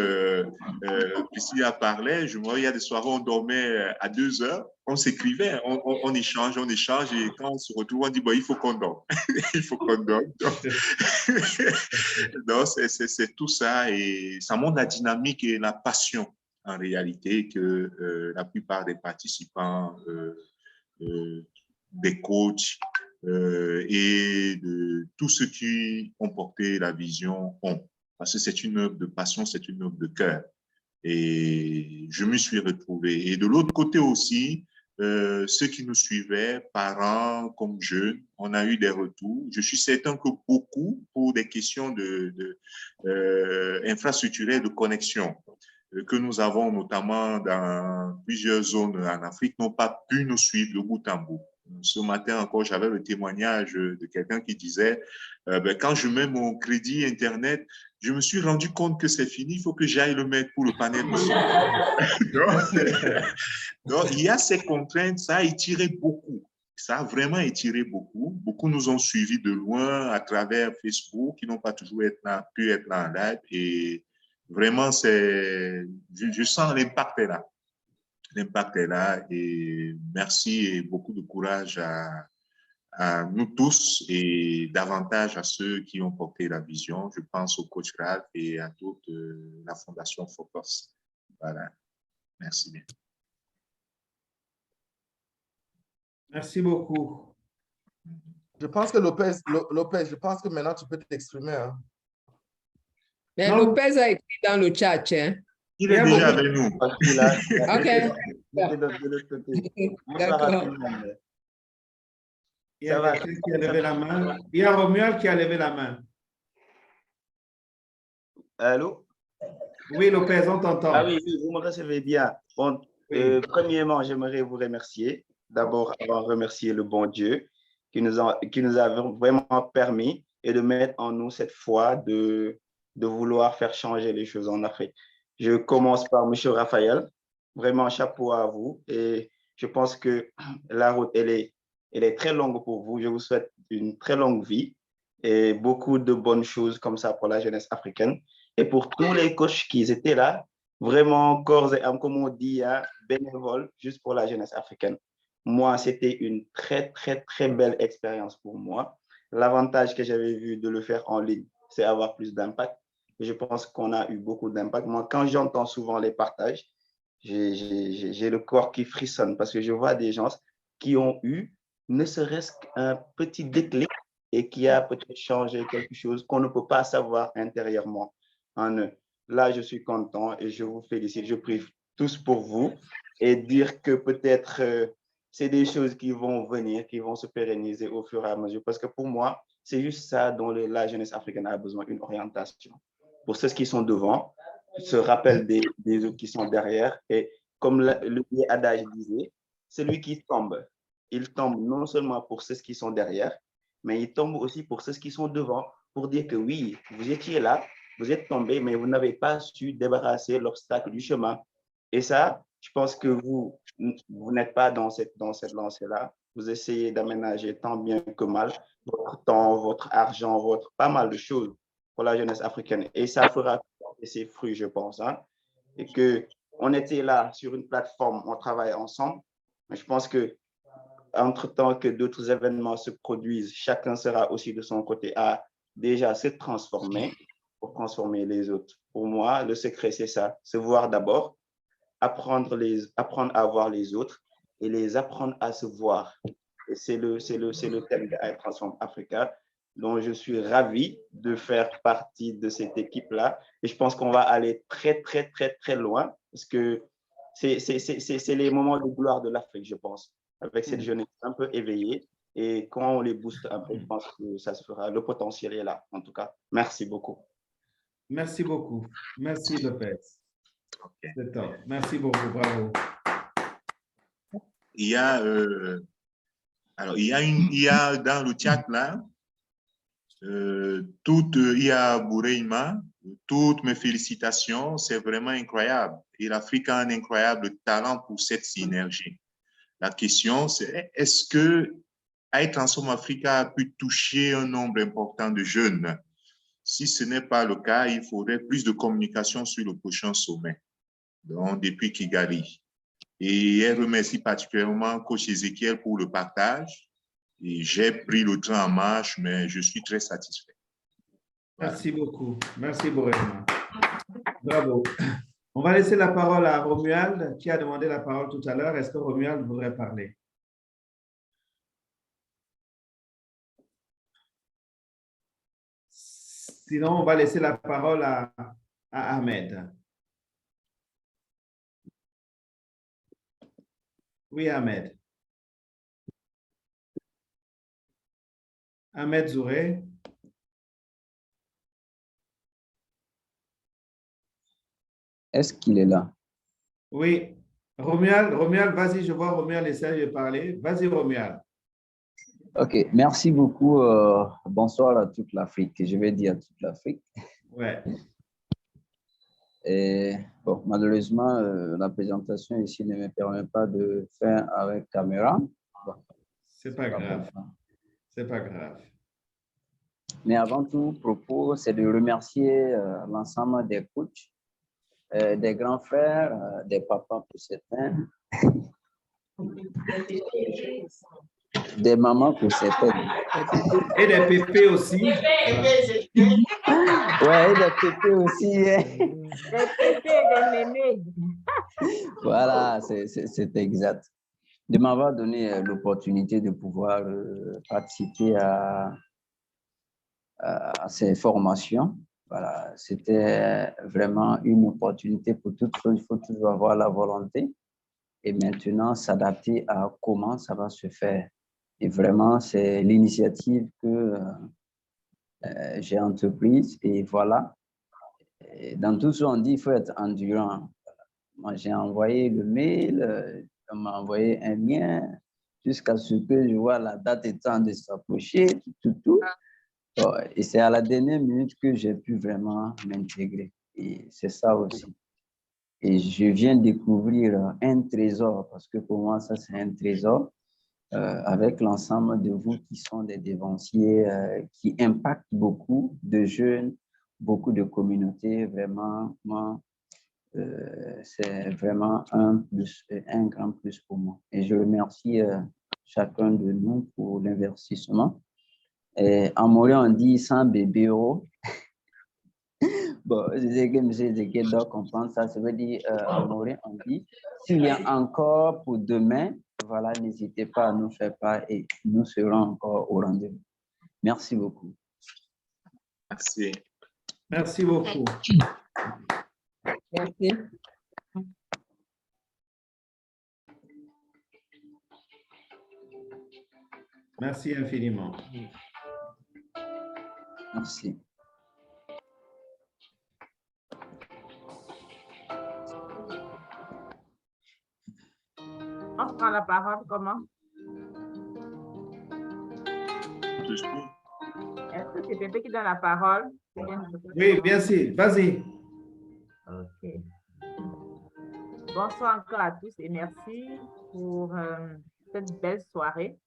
Priscilla parlait, il y a des soirées où on dormait à 2 heures, on s'écrivait, on échange, et quand on se retrouve, on dit, bon, il faut qu'on dorme. Il faut qu'on dorme. Donc, c'est tout ça et ça montre la dynamique et la passion en réalité que la plupart des participants, des coachs, et de tous ceux qui ont porté la vision ont. Parce que c'est une œuvre de passion, c'est une œuvre de cœur. Et je me suis retrouvé. Et de l'autre côté aussi, ceux qui nous suivaient, parents comme jeunes, on a eu des retours. Je suis certain que beaucoup, pour des questions infrastructurelles de connexion, que nous avons notamment dans plusieurs zones en Afrique, n'ont pas pu nous suivre de bout en bout. Ce matin encore, j'avais le témoignage de quelqu'un qui disait quand je mets mon crédit Internet, je me suis rendu compte que c'est fini, il faut que j'aille le mettre pour le panel de son. Donc, il y a ces contraintes, ça a étiré beaucoup. Ça a vraiment étiré beaucoup. Beaucoup nous ont suivis de loin à travers Facebook, qui n'ont pas toujours pu être là en live. Et vraiment, je sens l'impact est là. L'impact est là et merci et beaucoup de courage à nous tous et davantage à ceux qui ont porté la vision. Je pense au coach Ralph et à toute la Fondation Focus. Voilà. Merci bien. Merci beaucoup. Je pense que Lopez, je pense que maintenant tu peux t'exprimer. Hein. Mais Lopez a écrit dans le chat. Hein? Il est déjà avec nous. OK. D'accord. Il y a quelqu'un qui a levé la main. Il y a Romuald qui a levé la main. Allô? Oui, Lopez, on t'entend. Ah oui, vous me recevez bien. Bon, oui. Premièrement, j'aimerais vous remercier. D'abord, avant de remercier le bon Dieu qui nous a vraiment permis et de mettre en nous cette foi de vouloir faire changer les choses en Afrique. Je commence par M. Raphaël. Vraiment, chapeau à vous. Et je pense que la route, elle est très longue pour vous. Je vous souhaite une très longue vie et beaucoup de bonnes choses comme ça pour la jeunesse africaine. Et pour tous les coachs qui étaient là, vraiment, corps et âme, comme on dit, bénévoles, juste pour la jeunesse africaine. Moi, c'était une très, très, très belle expérience pour moi. L'avantage que j'avais vu de le faire en ligne, c'est avoir plus d'impact. Je pense qu'on a eu beaucoup d'impact. Moi, quand j'entends souvent les partages, j'ai le corps qui frissonne parce que je vois des gens qui ont eu ne serait-ce qu'un petit déclic et qui a peut-être changé quelque chose qu'on ne peut pas savoir intérieurement en eux. Là, je suis content et je vous félicite. Je prie tous pour vous et dire que peut-être c'est des choses qui vont venir, qui vont se pérenniser au fur et à mesure. Parce que pour moi, c'est juste ça dont la jeunesse africaine a besoin, une orientation. Pour ceux qui sont devant, se rappellent des autres qui sont derrière. Et comme le adage disait, celui qui tombe, il tombe non seulement pour ceux qui sont derrière, mais il tombe aussi pour ceux qui sont devant, pour dire que oui, vous étiez là, vous êtes tombé, mais vous n'avez pas su débarrasser l'obstacle du chemin. Et ça, je pense que vous vous n'êtes pas dans cette lancée-là. Vous essayez d'aménager tant bien que mal votre temps, votre argent, pas mal de choses pour la jeunesse africaine. Et ça fera ses fruits, je pense. Hein. Et qu'on était là sur une plateforme, on travaille ensemble. Mais je pense que entre-temps que d'autres événements se produisent, chacun sera aussi de son côté à déjà se transformer pour transformer les autres. Pour moi, le secret, c'est ça, se voir d'abord, apprendre à voir les autres et les apprendre à se voir. Et c'est le thème de I Transform Africa, dont je suis ravi de faire partie de cette équipe-là. Et je pense qu'on va aller très, très, très, très loin parce que c'est les moments de gloire de l'Afrique, je pense, avec cette jeunesse un peu éveillée. Et quand on les booste un peu, je pense que ça se fera. Le potentiel est là, en tout cas. Merci beaucoup. Merci beaucoup. Merci, Lopez. C'est top. Merci beaucoup. Bravo. Il y a dans le chat là, Ia Boureima, toutes mes félicitations, c'est vraiment incroyable. Et l'Afrique a un incroyable talent pour cette synergie. La question, c'est est-ce que I Transform Africa a pu toucher un nombre important de jeunes? Si ce n'est pas le cas, il faudrait plus de communication sur le prochain sommet, donc depuis Kigali. Et elle remercie particulièrement Coach Ezekiel pour le partage. Et j'ai pris le train en marche, mais je suis très satisfait. Voilà. Merci beaucoup. Merci, Bourema. Bravo. On va laisser la parole à Romuald, qui a demandé la parole tout à l'heure. Est-ce que Romuald voudrait parler? Sinon, on va laisser la parole à Ahmed. Oui, Ahmed. Ahmed Zouré. Est-ce qu'il est là? Oui. Romuald, vas-y, je vois Romuald essaie de parler. Vas-y, Romuald. OK, merci beaucoup. Bonsoir à toute l'Afrique. Je vais dire à toute l'Afrique. Ouais. Et bon, malheureusement, la présentation ici ne me permet pas de faire avec caméra. Bon, c'est pas grave. C'est pas grave. Mais avant tout, le propos, c'est de remercier l'ensemble des coachs, des grands frères, des papas pour certains, des mamans pour certaines. Et des pépés aussi. Ouais, et des pépés aussi. Des pépés et des mémés. Voilà, c'est exact. De m'avoir donné l'opportunité de pouvoir participer à ces formations. Voilà, c'était vraiment une opportunité pour toutes choses. Il faut toujours avoir la volonté et maintenant s'adapter à comment ça va se faire. Et vraiment, c'est l'initiative que j'ai entreprise. Et voilà, et dans tout ce qu'on dit, il faut être endurant. Moi, j'ai envoyé le mail, on m'a envoyé un lien jusqu'à ce que je vois la date étant de s'approcher, tout. Et c'est à la dernière minute que j'ai pu vraiment m'intégrer. Et c'est ça aussi. Et je viens découvrir un trésor, parce que pour moi, ça, c'est un trésor, avec l'ensemble de vous qui sont des dévanciers, qui impactent beaucoup de jeunes, beaucoup de communautés. Vraiment, moi, c'est vraiment un grand plus pour moi. Et je remercie chacun de nous pour l'investissement. Et en Moré, on dit 100 bébés euros. Bon, je sais que M. Ezekiel doit comprendre ça. Ça veut dire, en Moré, on dit, s'il y a encore pour demain, voilà, n'hésitez pas à nous faire part et nous serons encore au rendez-vous. Merci beaucoup. Merci. Merci beaucoup. Merci. Merci infiniment. Merci. On prend la parole comment? Est-ce que c'est Pépé qui donne la parole? Oui, bien sûr. Vas-y. OK. Bonsoir encore à tous et merci pour cette belle soirée.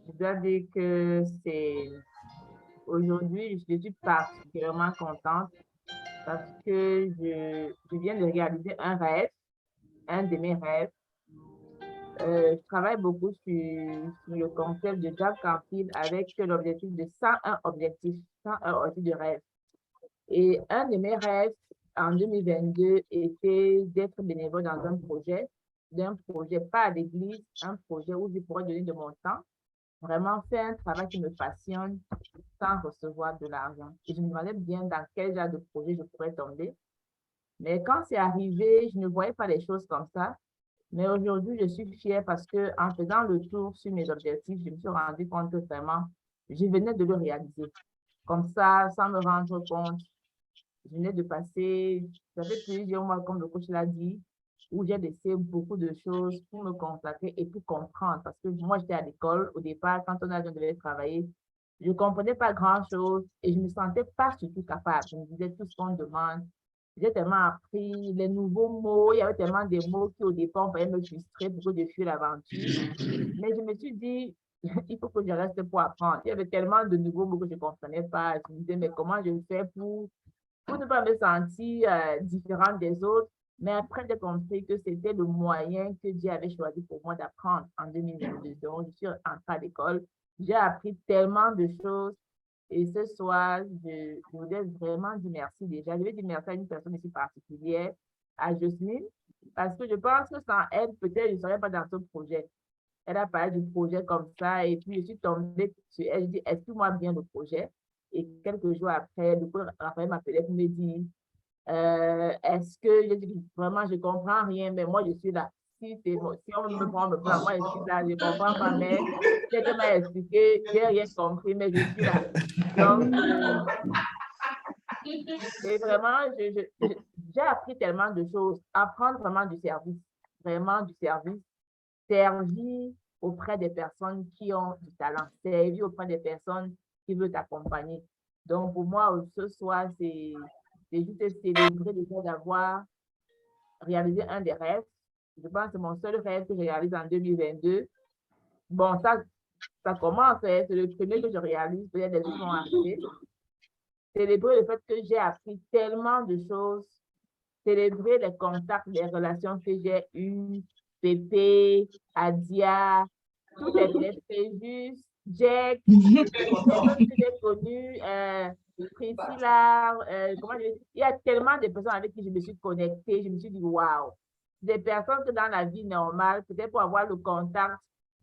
Je dois dire que aujourd'hui, je suis particulièrement contente parce que je viens de réaliser un rêve, un de mes rêves. Je travaille beaucoup sur le concept de Jack Canfield avec l'objectif de 101 objectifs de rêve. Et un de mes rêves en 2022 était d'être bénévole dans un projet, pas à l'église, un projet où je pourrais donner de mon temps, vraiment faire un travail qui me passionne sans recevoir de l'argent. Et je me demandais bien dans quel genre de projet je pourrais tomber. Mais quand c'est arrivé, je ne voyais pas les choses comme ça. Mais aujourd'hui, je suis fière parce qu'en faisant le tour sur mes objectifs, je me suis rendu compte que vraiment, je venais de le réaliser. Comme ça, sans me rendre compte, je venais de passer, ça fait plusieurs mois, comme le coach l'a dit, où j'ai laissé beaucoup de choses pour me consacrer et pour comprendre. Parce que moi, j'étais à l'école au départ, quand on a devait travailler, je ne comprenais pas grand-chose et je ne me sentais pas surtout capable. Je me disais tout ce qu'on demande. J'ai tellement appris les nouveaux mots. Il y avait tellement de mots qui, au départ, on pouvait me frustrer pour que je fuis l'aventure. Mais je me suis dit, il faut que je reste pour apprendre. Il y avait tellement de nouveaux mots que je ne comprenais pas. Je me disais, mais comment je fais pour ne pas me sentir différente des autres? Mais après, j'ai compris que c'était le moyen que Dieu avait choisi pour moi d'apprendre en 2022. Donc, je suis entrée à l'école. J'ai appris tellement de choses. Et ce soir, je voudrais vraiment dire merci déjà. Je vais dire merci à une personne ici particulière, à Jocelyne, parce que je pense que sans elle, peut-être je ne serais pas dans ce projet. Elle a parlé du projet comme ça, et puis je suis tombée sur elle. Je dis, explique-moi bien le projet. Et quelques jours après, le coach Raphaël m'appelait pour me dire, est-ce que, je dis, vraiment, je ne comprends rien, mais moi, je suis là. Si on me prend, moi, je suis là, je ne comprends pas, mais quelqu'un m'a expliqué, je n'ai rien compris, mais je suis là. Donc, et vraiment, j'ai appris tellement de choses. Apprendre vraiment du service, servir auprès des personnes qui ont du talent, servir auprès des personnes qui veulent t'accompagner. Donc, pour moi, ce soir, c'est juste célébrer le fait d'avoir réalisé un des rêves. Je pense que c'est mon seul rêve que j'ai réalisé en 2022. Bon, ça commence, c'est le premier que je réalise, peut-être des autres vont arriver. Célébrer le fait que j'ai appris tellement de choses, célébrer les contacts, les relations que j'ai eues, Pépé, Adia, tous les Fréjus, Jack, les personnes que j'ai connues, Priscilla, il y a tellement de personnes avec qui je me suis connectée, je me suis dit, waouh, des personnes que dans la vie normale, peut-être pour avoir le contact,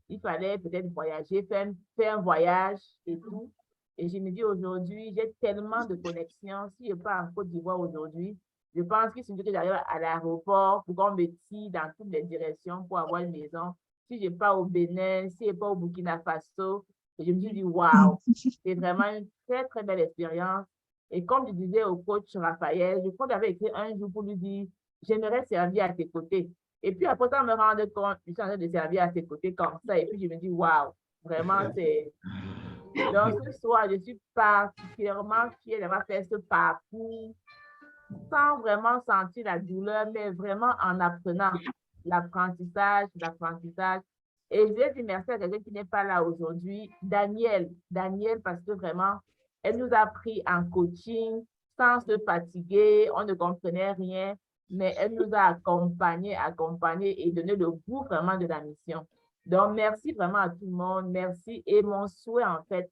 il fallait peut-être voyager, faire un voyage et tout. Et je me dis aujourd'hui, j'ai tellement de connexions. Si je pars en Côte d'Ivoire aujourd'hui, je pense qu'il suffit que j'arrive à l'aéroport pour qu'on me tire dans toutes les directions pour avoir une maison. Si je pars au Bénin, si je pars au Burkina Faso, et je me suis dit, waouh, c'est vraiment une très, très belle expérience. Et comme je disais au coach Raphaël, je crois que j'avais écrit un jour pour lui dire, j'aimerais servir à tes côtés. Et puis après ça, me rendre compte, je suis en train de servir à tes côtés comme ça. Et puis je me dis, waouh, vraiment, c'est... Donc ce soir, je suis particulièrement fière d'avoir fait ce parcours sans vraiment sentir la douleur, mais vraiment en apprenant l'apprentissage. Et je vais dire merci à quelqu'un qui n'est pas là aujourd'hui, Daniel, parce que vraiment, elle nous a pris en coaching sans se fatiguer, on ne comprenait rien, mais elle nous a accompagnés et donné le goût vraiment de la mission. Donc, merci vraiment à tout le monde, merci. Et mon souhait, en fait,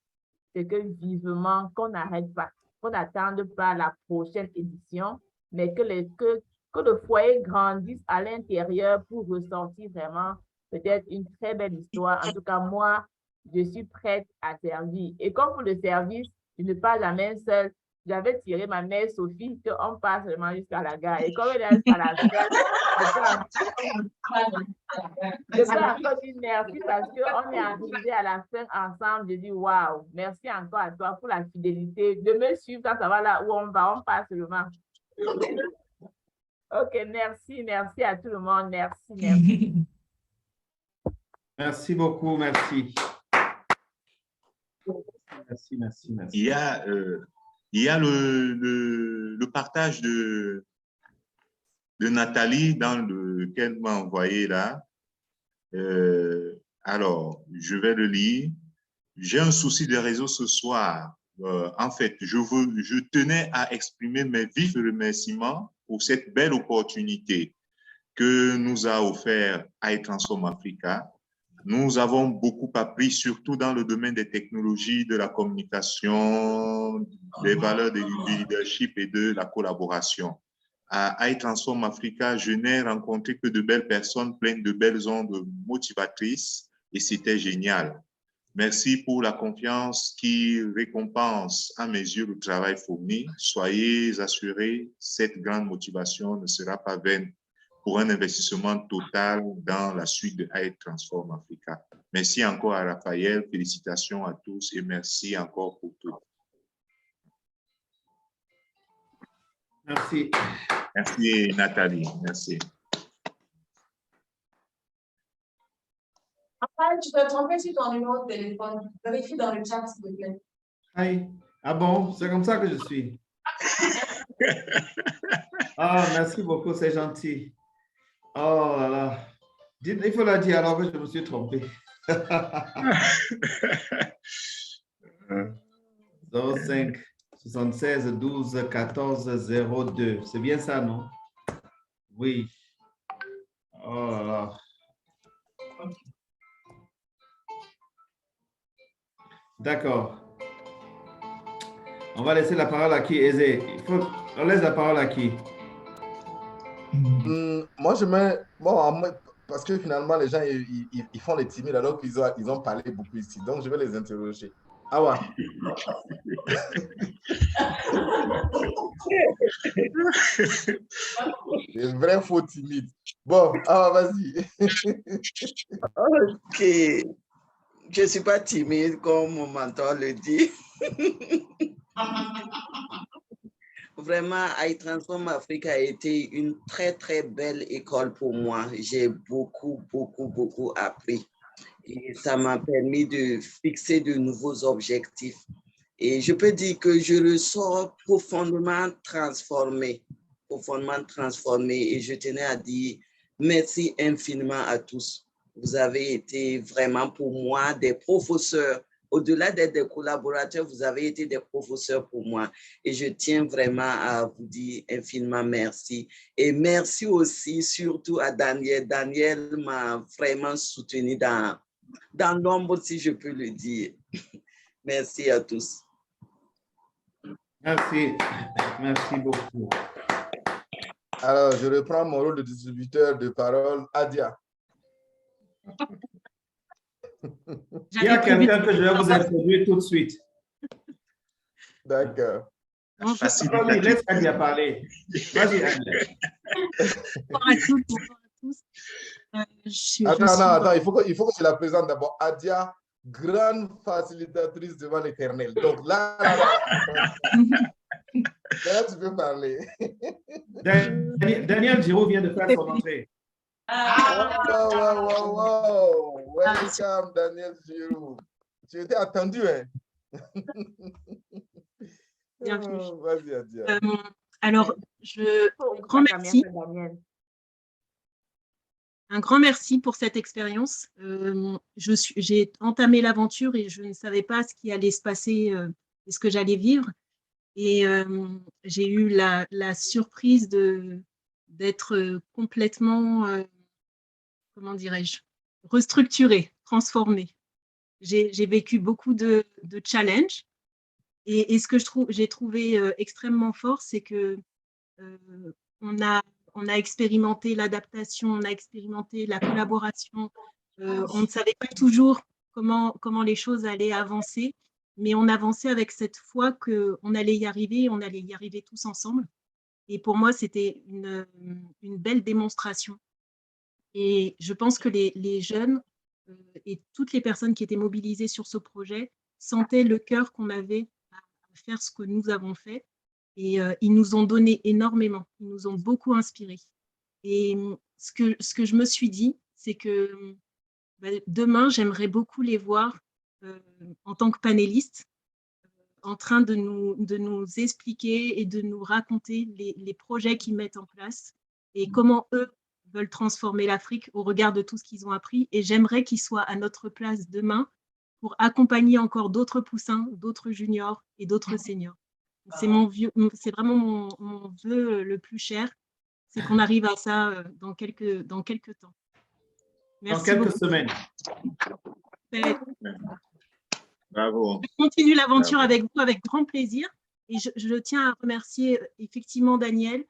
c'est que vivement, qu'on n'arrête pas, qu'on n'attende pas la prochaine édition, mais que le foyer grandisse à l'intérieur pour ressortir vraiment peut-être une très belle histoire. En tout cas, moi, je suis prête à servir. Et comme pour le service, je ne pars jamais seule. J'avais tiré ma mère Sophie qu'on passe seulement jusqu'à la gare. Et comme elle est à la gare, je peux encore dire merci parce qu'on est arrivé à la fin ensemble. Je dis waouh, merci encore à toi pour la fidélité de me suivre quand ça va là où on va, on passe seulement. Ok, merci à tout le monde. Merci. Merci beaucoup, merci. Merci. Il y a le partage de de Nathalie dans lequel m'a envoyé là. Alors, je vais le lire. J'ai un souci de réseau ce soir. En fait, je tenais à exprimer mes vifs remerciements pour cette belle opportunité que nous a offert iTransform Africa. Nous avons beaucoup appris, surtout dans le domaine des technologies, de la communication, des valeurs du leadership et de la collaboration. À iTransform Africa, je n'ai rencontré que de belles personnes pleines de belles ondes motivatrices et c'était génial. Merci pour la confiance qui récompense à mes yeux le travail fourni. Soyez assurés, cette grande motivation ne sera pas vaine pour un investissement total dans la suite de iTransform Africa. Merci encore à Raphaël, félicitations à tous et merci encore pour tout. Merci. Merci Nathalie, merci. Raphaël, tu t'es trompé sur ton numéro de téléphone. Vérifie dans le chat, s'il te plaît. Aïe. Ah bon, c'est comme ça que je suis. Ah, merci beaucoup, c'est gentil. Oh là là. Il faut la dire alors que je me suis trompé. 05 76 12 14 02. C'est bien ça, non? Oui. Oh là là. D'accord. On va laisser la parole à qui, Aizé? On laisse la parole à qui? Moi, je mets... Bon, parce que finalement, les gens, ils font les timides alors qu'ils ont parlé beaucoup ici. Donc, je vais les interroger. Awa. Les vrais faux timides. Bon, Awa, vas-y. Ok. Je ne suis pas timide, comme mon mentor le dit. Vraiment, iTransform Africa a été une très, très belle école pour moi. J'ai beaucoup appris. Et ça m'a permis de fixer de nouveaux objectifs. Et je peux dire que je ressors profondément transformé. Et je tenais à dire merci infiniment à tous. Vous avez été vraiment pour moi des professeurs. Au-delà d'être des collaborateurs, vous avez été des professeurs pour moi. Et je tiens vraiment à vous dire infiniment merci. Et merci aussi surtout à Daniel. Daniel m'a vraiment soutenu dans l'ombre, si je peux le dire. Merci à tous. Merci. Merci beaucoup. Alors, je reprends mon rôle de distributeur de parole. Adia. Il y a quelqu'un que je vais vous introduire tout de suite. D'accord. Vas-y, laisse Adia parler. Vas-y, Adia. Bonjour à tous. Attends, il faut que je la présente d'abord. Adia, grande facilitatrice devant l'Éternel. Donc là, tu peux parler. Daniel Giraud vient de faire son entrée. Wow. Welcome, Daniel Giraud. Tu étais attendu, hein? Vas-y, Adia. Alors, un grand merci pour cette expérience. J'ai entamé l'aventure et je ne savais pas ce qui allait se passer et ce que j'allais vivre. Et j'ai eu la surprise d'être complètement, comment dirais-je, restructurée, transformée. J'ai vécu beaucoup de challenges. Et ce que j'ai trouvé extrêmement fort, c'est que on a expérimenté l'adaptation, on a expérimenté la collaboration. On ne savait pas toujours comment les choses allaient avancer, mais on avançait avec cette foi qu'on allait y arriver, on allait y arriver tous ensemble. Et pour moi, c'était une belle démonstration. Et je pense que les jeunes et toutes les personnes qui étaient mobilisées sur ce projet sentaient le cœur qu'on avait à faire ce que nous avons fait. Et ils nous ont donné énormément, ils nous ont beaucoup inspirés. Et ce que je me suis dit, c'est que demain, j'aimerais beaucoup les voir en tant que panélistes, en train de nous expliquer et de nous raconter les projets qu'ils mettent en place et comment eux veulent transformer l'Afrique au regard de tout ce qu'ils ont appris. Et j'aimerais qu'ils soient à notre place demain pour accompagner encore d'autres poussins, d'autres juniors et d'autres seniors. C'est vraiment mon vœu le plus cher, c'est qu'on arrive à ça dans quelques temps. Merci dans quelques beaucoup. semaines. Bravo. Je continue l'aventure avec vous avec grand plaisir. Et je tiens à remercier effectivement Daniel,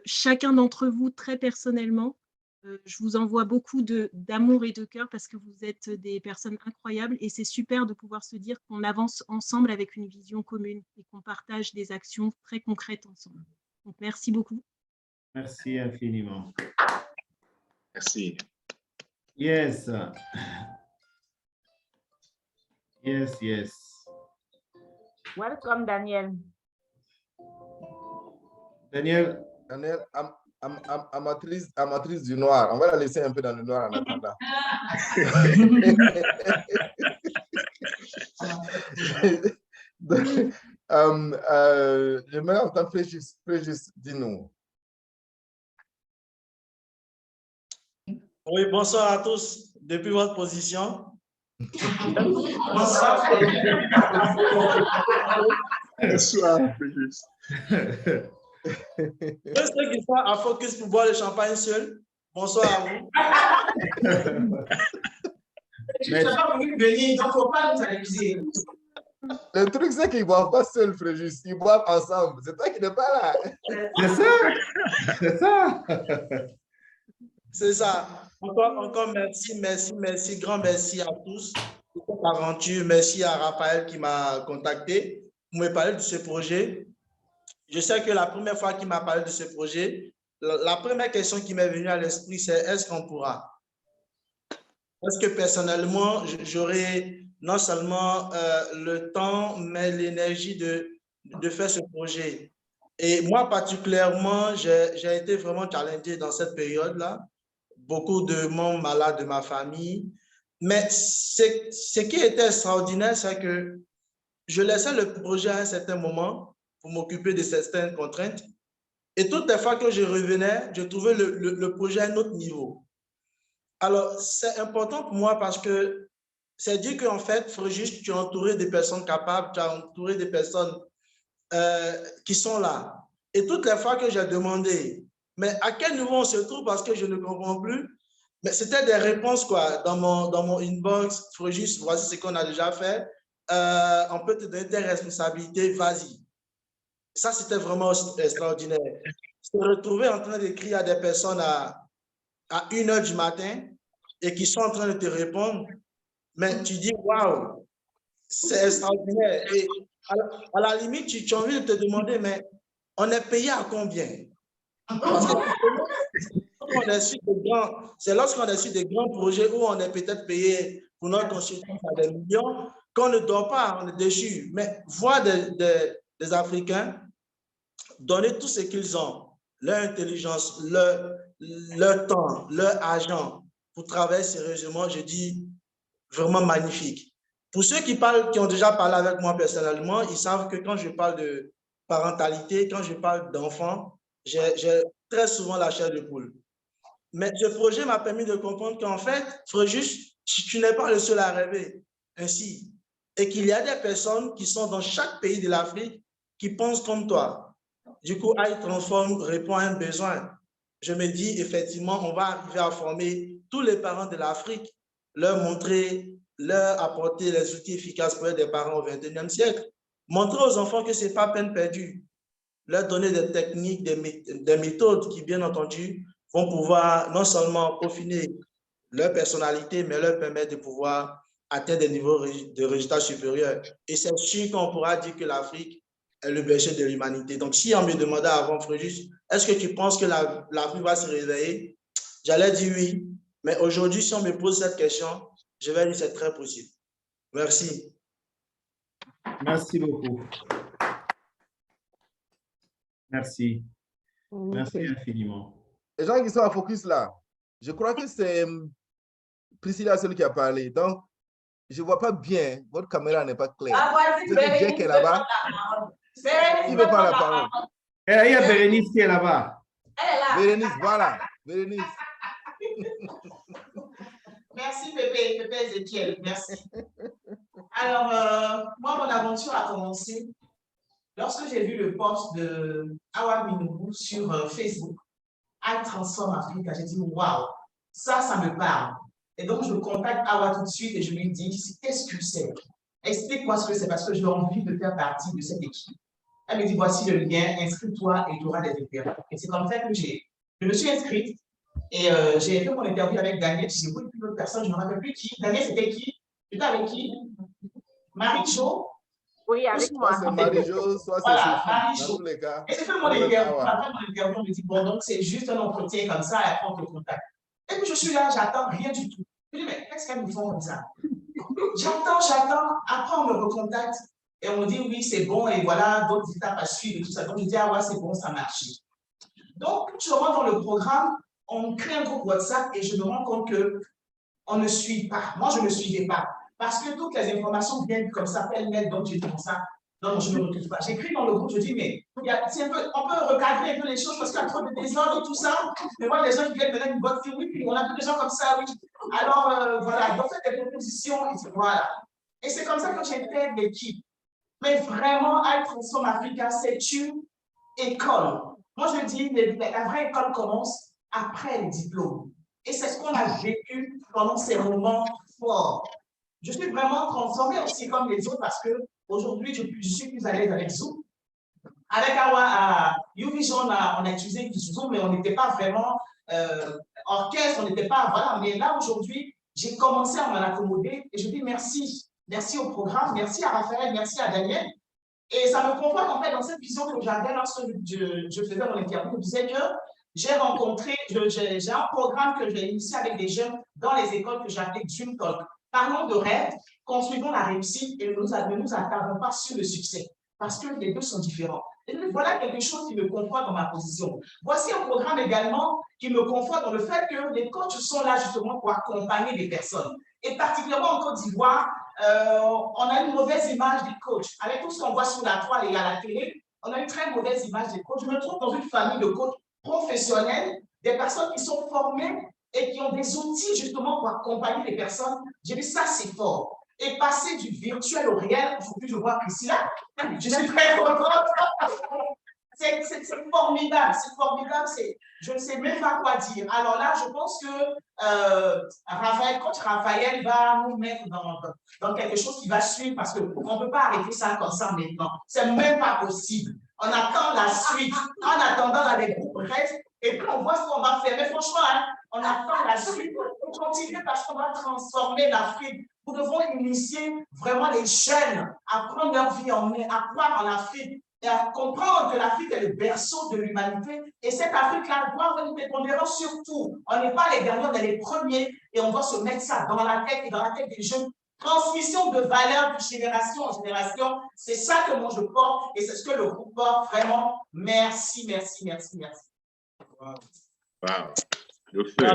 chacun d'entre vous très personnellement. Je vous envoie beaucoup d'amour et de cœur parce que vous êtes des personnes incroyables et c'est super de pouvoir se dire qu'on avance ensemble avec une vision commune et qu'on partage des actions très concrètes ensemble. Donc, merci beaucoup. Merci infiniment. Merci. Yes. Yes, yes. Welcome, Daniel. Daniel. Daniel, amatrice du noir. On va la laisser un peu dans le noir en attendant. Je me entends Fréjus, dis-nous. Oui, bonsoir à tous, depuis votre position. Bonsoir, Fréjus. Ceux qui sont à focus pour boire le champagne seul, bonsoir à vous. Je ne suis pas venu venir, donc il ne faut pas nous accuser. Le truc, c'est qu'ils ne boivent pas seuls, Fréjus, ils boivent ensemble. C'est toi qui n'es pas là. C'est ça. C'est ça. C'est ça. Encore merci, grand merci à tous pour cette aventure. Merci à Raphaël qui m'a contacté pour me parler de ce projet. Je sais que la première fois qu'il m'a parlé de ce projet, la première question qui m'est venue à l'esprit, c'est est-ce qu'on pourra? Parce que personnellement, j'aurai non seulement le temps, mais l'énergie de faire ce projet. Et moi, particulièrement, j'ai été vraiment challengé dans cette période-là. Beaucoup de membres malades de ma famille. Mais ce qui était extraordinaire, c'est que je laissais le projet à un certain moment pour m'occuper de certaines contraintes. Et toutes les fois que je revenais, je trouvais le projet à un autre niveau. Alors, c'est important pour moi parce que c'est dire qu'en fait, Fréjus, tu es entouré de personnes capables, tu es entouré de personnes qui sont là. Et toutes les fois que j'ai demandé, mais à quel niveau on se trouve parce que je ne comprends plus, mais c'était des réponses quoi, dans mon inbox, Fréjus, voici ce qu'on a déjà fait, on peut te donner des responsabilités, vas-y. Ça, c'était vraiment extraordinaire. Se retrouver en train d'écrire à des personnes à 1h du matin et qui sont en train de te répondre, mais tu dis, waouh, c'est extraordinaire. Et à la limite, tu as envie de te demander, mais on est payé à combien? Parce que c'est lorsqu'on est sur des grands projets où on est peut-être payé pour notre consultance à des millions qu'on ne dort pas, on est déçu. Mais voir des Africains donner tout ce qu'ils ont, leur intelligence, leur temps, leur argent pour travailler sérieusement, je dis vraiment magnifique. Pour ceux qui ont déjà parlé avec moi personnellement, ils savent que quand je parle de parentalité, quand je parle d'enfants, j'ai très souvent la chair de poule. Mais ce projet m'a permis de comprendre qu'en fait, Fréjus, tu n'es pas le seul à rêver ainsi. Et qu'il y a des personnes qui sont dans chaque pays de l'Afrique qui pensent comme toi. Du coup, iTransform répond à un besoin. Je me dis, effectivement, on va arriver à former tous les parents de l'Afrique, leur montrer, leur apporter les outils efficaces pour être des parents au XXIe siècle. Montrer aux enfants que ce n'est pas peine perdue. Leur donner des techniques, des méthodes qui, bien entendu, vont pouvoir non seulement peaufiner leur personnalité, mais leur permettre de pouvoir atteindre des niveaux de résultats supérieurs. Et c'est sûr qu'on pourra dire que l'Afrique est le berceau de l'humanité. Donc, si on me demandait avant, Fréjus, est-ce que tu penses que l'Afrique va se réveiller? J'allais dire oui. Mais aujourd'hui, si on me pose cette question, je vais dire que c'est très possible. Merci. Merci beaucoup. Merci. Merci infiniment. Les gens qui sont à focus là, je crois que c'est Priscilla seule qui a parlé. Donc, je ne vois pas bien. Votre caméra n'est pas claire. C'est Jack est là-bas. Il veut pas la parole. Et il y a Bérénice qui est là-bas. Elle est là. Bérénice, voilà. Bérénice. Merci, Pépé. Pépé Ézéchiel. Merci. Alors, moi, mon aventure a commencé lorsque j'ai vu le post de Awa Minoubou sur Facebook. I Transform Africa. J'ai dit, waouh, ça me parle. Et donc, je contacte Awa tout de suite et je lui dis, qu'est-ce que c'est? Explique-moi ce que c'est parce que j'ai envie de faire partie de cette équipe. Elle me dit, voici le lien, inscris-toi et tu auras des interviews. Et c'est comme ça que je me suis inscrite et j'ai fait mon interview avec Daniel. J'ai vu une autre personne, je ne me rappelle plus qui. Daniel, c'était qui? Tu étais avec qui? Marie-Jo? Oui, avec moi. Soit c'est Marie-Jo, soit c'est Sophie, dans tous les cas. Et j'ai fait mon interview. Après mon interview, on me dit, bon, donc c'est juste un entretien comme ça et après on te contacte. Et puis je suis là, j'attends rien du tout. Je dis, mais qu'est-ce qu'elles me font comme ça? J'attends. Après on me recontacte et on me dit, oui, c'est bon et voilà, d'autres étapes à suivre et tout ça. Donc je dis, ah ouais, c'est bon, ça marche. Donc, je rentre dans le programme, on crée un groupe WhatsApp et je me rends compte qu'on ne suit pas. Moi, je ne suivais pas. Parce que toutes les informations viennent comme ça, pêle-mêle, donc j'ai dit comme ça. Non, je ne me retrouve pas. J'écris dans le groupe, je dis, mais on peut recadrer un peu les choses parce qu'il y a trop de désordre et tout ça. Mais moi, les gens qui viennent maintenant, ils votent, oui, puis on a plus de gens comme ça, oui. Alors, voilà, donc faites des propositions, et voilà. Et c'est comme ça que j'intègre l'équipe. Mais vraiment, I Transform Africa, c'est une école. Moi, je dis, la vraie école commence après le diplôme. Et c'est ce qu'on a vécu pendant ces moments forts. Je suis vraiment transformée aussi comme les autres parce qu'aujourd'hui, je suis plus à l'aise avec Zoom. Avec Awa à YouVision, on a utilisé Zoom, mais on n'était pas vraiment orchestre, on n'était pas, voilà. Mais là, aujourd'hui, j'ai commencé à m'en accommoder et je dis merci. Merci au programme, merci à Raphaël, merci à Daniel. Et ça me conforte en fait dans cette vision que j'avais lorsque je faisais mon interview. Je disais que j'ai rencontré, j'ai un programme que j'ai initié avec des jeunes dans les écoles que j'appelais Dream Talk. Parlons de rêve, construisons la réussite et ne nous attardons pas sur le succès parce que les deux sont différents. Et voilà quelque chose qui me conforte dans ma position. Voici un programme également qui me conforte dans le fait que les coachs sont là justement pour accompagner les personnes. Et particulièrement en Côte d'Ivoire, on a une mauvaise image des coachs. Avec tout ce qu'on voit sur la toile et à la télé, on a une très mauvaise image des coachs. Je me trouve dans une famille de coachs professionnels, des personnes qui sont formées et qui ont des outils justement pour accompagner les personnes. J'ai dit ça, c'est fort. Et passer du virtuel au réel, aujourd'hui je vois Priscilla, je suis très contente. C'est formidable, c'est formidable, je ne sais même pas quoi dire. Alors là, je pense que coach Raphaël va nous mettre dans quelque chose qui va suivre parce qu'on ne peut pas arrêter ça comme ça maintenant. C'est même pas possible. On attend la suite. En attendant, là, les groupes restent et puis on voit ce qu'on va faire. Mais franchement, hein, on attend la suite pour continuer parce qu'on va transformer l'Afrique. Nous devons initier vraiment les jeunes à prendre leur vie en main, à croire en Afrique et à comprendre que l'Afrique est le berceau de l'humanité. Et cette Afrique-là doit avoir une prépondérance sur tout. On n'est pas les derniers, on est les premiers et on doit se mettre ça dans la tête et dans la tête des jeunes. Transmission de valeurs de génération en génération, c'est ça que moi je porte et c'est ce que le groupe porte. Vraiment, merci, merci, merci, merci. Wow. Le feu.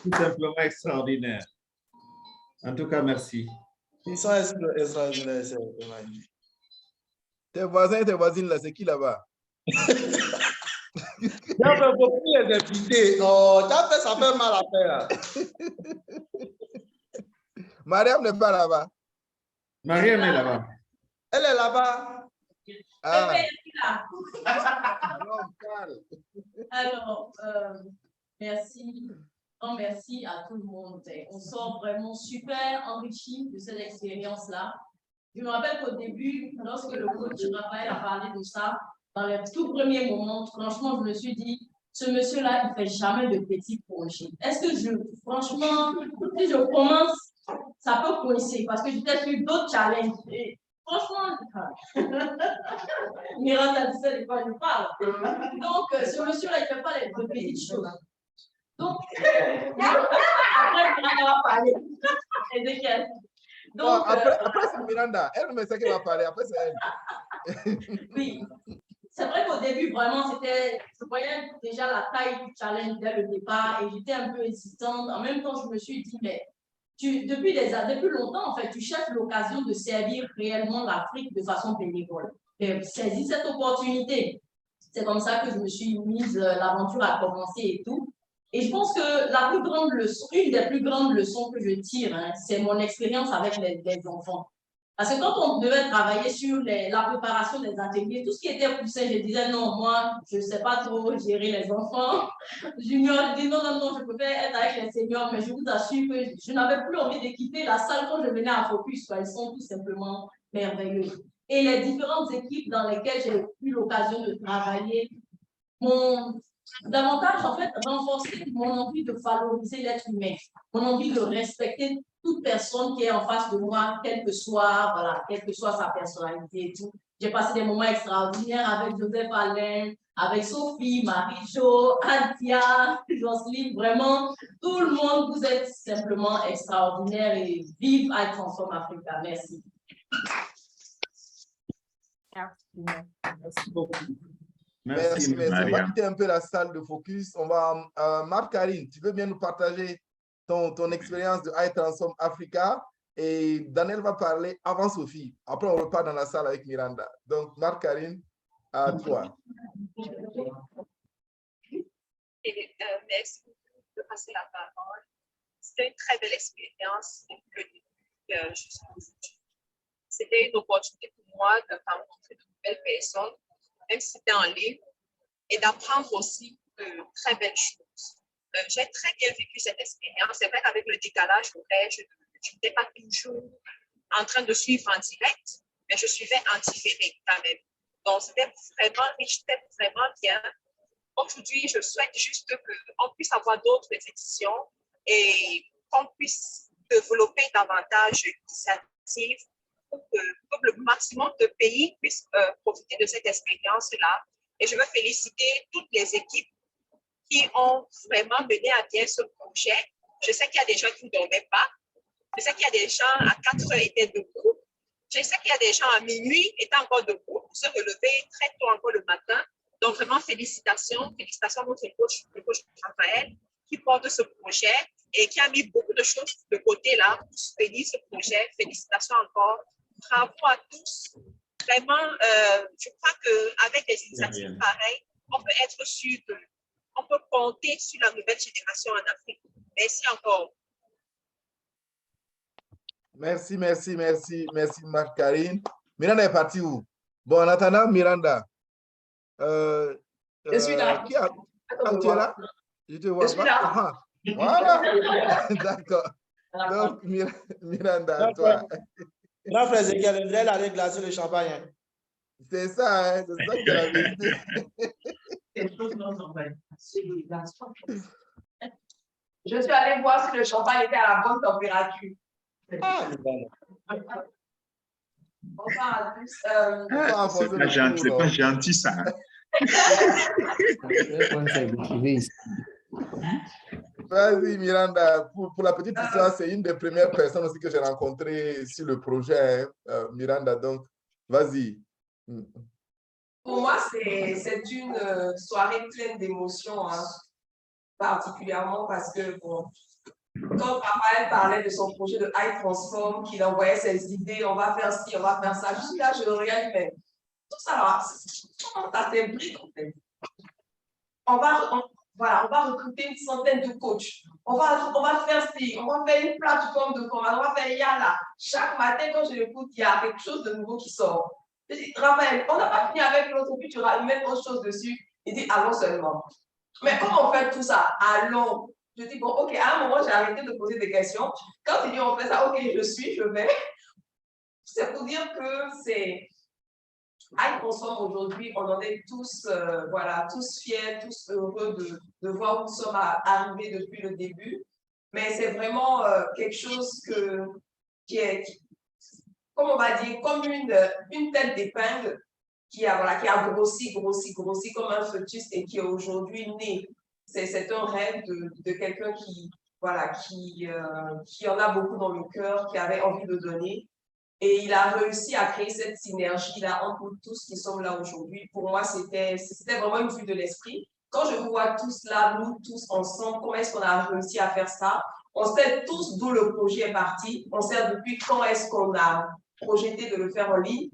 Tout simplement extraordinaire. En tout cas, merci. Ils sont extraordinaires. Tes voisins et tes voisines, là, c'est qui là-bas? J'avais beaucoup les invités. Oh, ça fait mal à faire. Mariam n'est pas là-bas. Mariam est là-bas. Elle est là-bas. Ah. Alors, merci. Grand merci à tout le monde. On sort vraiment super enrichi de cette expérience-là. Je me rappelle qu'au début, lorsque le coach Raphaël a parlé de ça, dans les tout premiers moments, franchement, je me suis dit, ce monsieur-là, il ne fait jamais de petits projets. Est-ce que franchement, si je commence, ça peut coincer parce que j'étais sur d'autres challenges. Et franchement, Miranda, tu sais de quoi je parle. Donc, ce monsieur-là, il ne fait pas les petites choses. Donc, après, Miranda va parler. Donc, après c'est Miranda. Elle me sait qu'elle va parler. Après, c'est elle. Oui. C'est vrai qu'au début, vraiment, je voyais déjà la taille du challenge dès le départ et j'étais un peu hésitante. En même temps, je me suis dit, mais depuis longtemps, en fait, tu cherches l'occasion de servir réellement l'Afrique de façon bénévole. saisi cette opportunité. C'est comme ça que je me suis mise, l'aventure a commencé et tout. Et je pense que la plus grande leçon, une des plus grandes leçons que je tire, hein, c'est mon expérience avec les enfants. Parce que quand on devait travailler sur la préparation des ateliers, tout ce qui était poussé, je disais non, moi, je ne sais pas trop gérer les enfants. Junior, je dis non, non, non, je peux être avec les seniors, mais je vous assure que je n'avais plus envie de quitter la salle quand je venais à Focus. Ils sont tout simplement merveilleux. Et les différentes équipes dans lesquelles j'ai eu l'occasion de travailler m'ont davantage, en fait, renforcé mon envie de valoriser l'être humain, mon envie de respecter toute personne qui est en face de moi, quelle que soit sa personnalité et tout. J'ai passé des moments extraordinaires avec Joseph Alain, avec Sophie, Marie-Jo, Antia, Jocelyne, vraiment, tout le monde, vous êtes simplement extraordinaires et vive I Transform Africa. Merci. Merci beaucoup. Merci. On va Maria. quitter un peu la salle de Focus. On va, Marc-Karine, tu veux bien nous partager ton expérience de I Transform Africa? Et Daniel va parler avant Sophie. Après, on repart dans la salle avec Miranda. Donc, Marc-Karine, à toi. Merci de passer la parole. C'était une très belle expérience depuis le début jusqu'à aujourd'hui. C'était une opportunité pour moi de rencontrer de nouvelles personnes, même si c'était en ligne, et d'apprendre aussi de très belles choses. J'ai très bien vécu cette expérience. C'est vrai qu'avec le décalage horaire, je n'étais pas toujours en train de suivre en direct, mais je suivais en différé quand même. Donc, c'était vraiment riche, c'était vraiment bien. Aujourd'hui, je souhaite juste qu'on puisse avoir d'autres éditions et qu'on puisse développer davantage d'initiatives pour que le maximum de pays puissent profiter de cette expérience-là. Et je veux féliciter toutes les équipes qui ont vraiment mené à bien ce projet. Je sais qu'il y a des gens qui ne dormaient pas. Je sais qu'il y a des gens à 4 heures étaient debout. Je sais qu'il y a des gens à minuit étaient encore debout pour se relever très tôt encore le matin. Donc, vraiment, félicitations à notre coach, le coach Raphaël, qui porte ce projet et qui a mis beaucoup de choses de côté là pour soutenir ce projet. Félicitations encore. Bravo à tous. Vraiment, je crois qu'avec des initiatives pareilles, on peut être sûr qu'on peut compter sur la nouvelle génération en Afrique. Merci encore. Merci, Marc-Karine. Miranda est partie où? Bon, en attendant, Miranda. Je suis là. Tu es là? Je te vois. Je suis là. Voilà. D'accord. Donc, Miranda, toi. Grand frère Zégal, le vrai aller glacer le champagne. C'est ça, hein? C'est ça qui est la vérité. Je suis allée voir si le champagne était à la bonne température. Bonsoir à tous. C'est pas gentil, ça. Vas-y, Miranda. Pour la petite histoire, c'est une des premières personnes aussi que j'ai rencontrées sur le projet, Miranda. Donc, vas-y. Pour moi, c'est une soirée pleine d'émotions, hein, particulièrement parce que, bon, quand Raphaël parlait de son projet de I Transform, qu'il envoyait ses idées, on va faire ci, on va faire ça, juste là, je le regarde, mais tout ça, là, ça t'implique, en fait. On va recruter une centaine de coachs. On va faire ci, on va faire une plateforme de formation, on va faire Yala. Chaque matin, quand je l'écoute, il y a quelque chose de nouveau qui sort. Je dis, Raphaël, on n'a pas fini avec l'autre, puis tu ramènes autre chose dessus. Il dit, allons seulement. Mais comment on fait tout ça? Allons. Je dis, bon, ok, à un moment, j'ai arrêté de poser des questions. Quand il dit, on fait ça, ok, je vais. C'est pour dire que c'est... I Transform aujourd'hui, on en est tous, tous fiers, tous heureux de voir où nous sommes arrivés depuis le début. Mais c'est vraiment quelque chose qui est, comme on va dire, comme une tête d'épingle qui a grossi comme un fœtus et qui est aujourd'hui né. C'est un rêve de quelqu'un qui en a beaucoup dans le cœur, qui avait envie de donner. Et il a réussi à créer cette synergie-là entre nous tous qui sommes là aujourd'hui. Pour moi, c'était vraiment une vue de l'esprit. Quand je vous vois tous là, nous tous ensemble, comment est-ce qu'on a réussi à faire ça? On sait tous d'où le projet est parti. On sait depuis quand est-ce qu'on a projeté de le faire en ligne.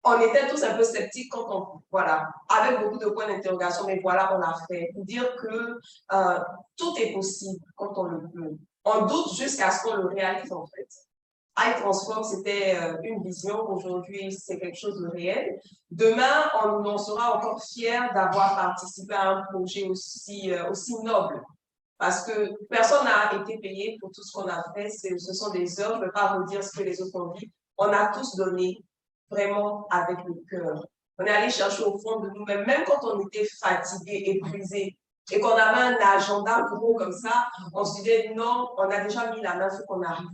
on était tous un peu sceptiques quand on, voilà, avec beaucoup de points d'interrogation, mais voilà, on l'a fait. Pour dire que tout est possible quand on le peut. On doute jusqu'à ce qu'on le réalise, en fait. iTransform, c'était une vision. Aujourd'hui, c'est quelque chose de réel. Demain, on en sera encore fiers d'avoir participé à un projet aussi noble. Parce que personne n'a été payé pour tout ce qu'on a fait. Ce sont des heures. Je ne veux pas redire ce que les autres ont dit. On a tous donné vraiment avec le cœur. On est allé chercher au fond de nous-mêmes, même quand on était fatigué, épuisé, et qu'on avait un agenda gros comme ça, on se disait non, on a déjà mis la main, il faut qu'on arrive.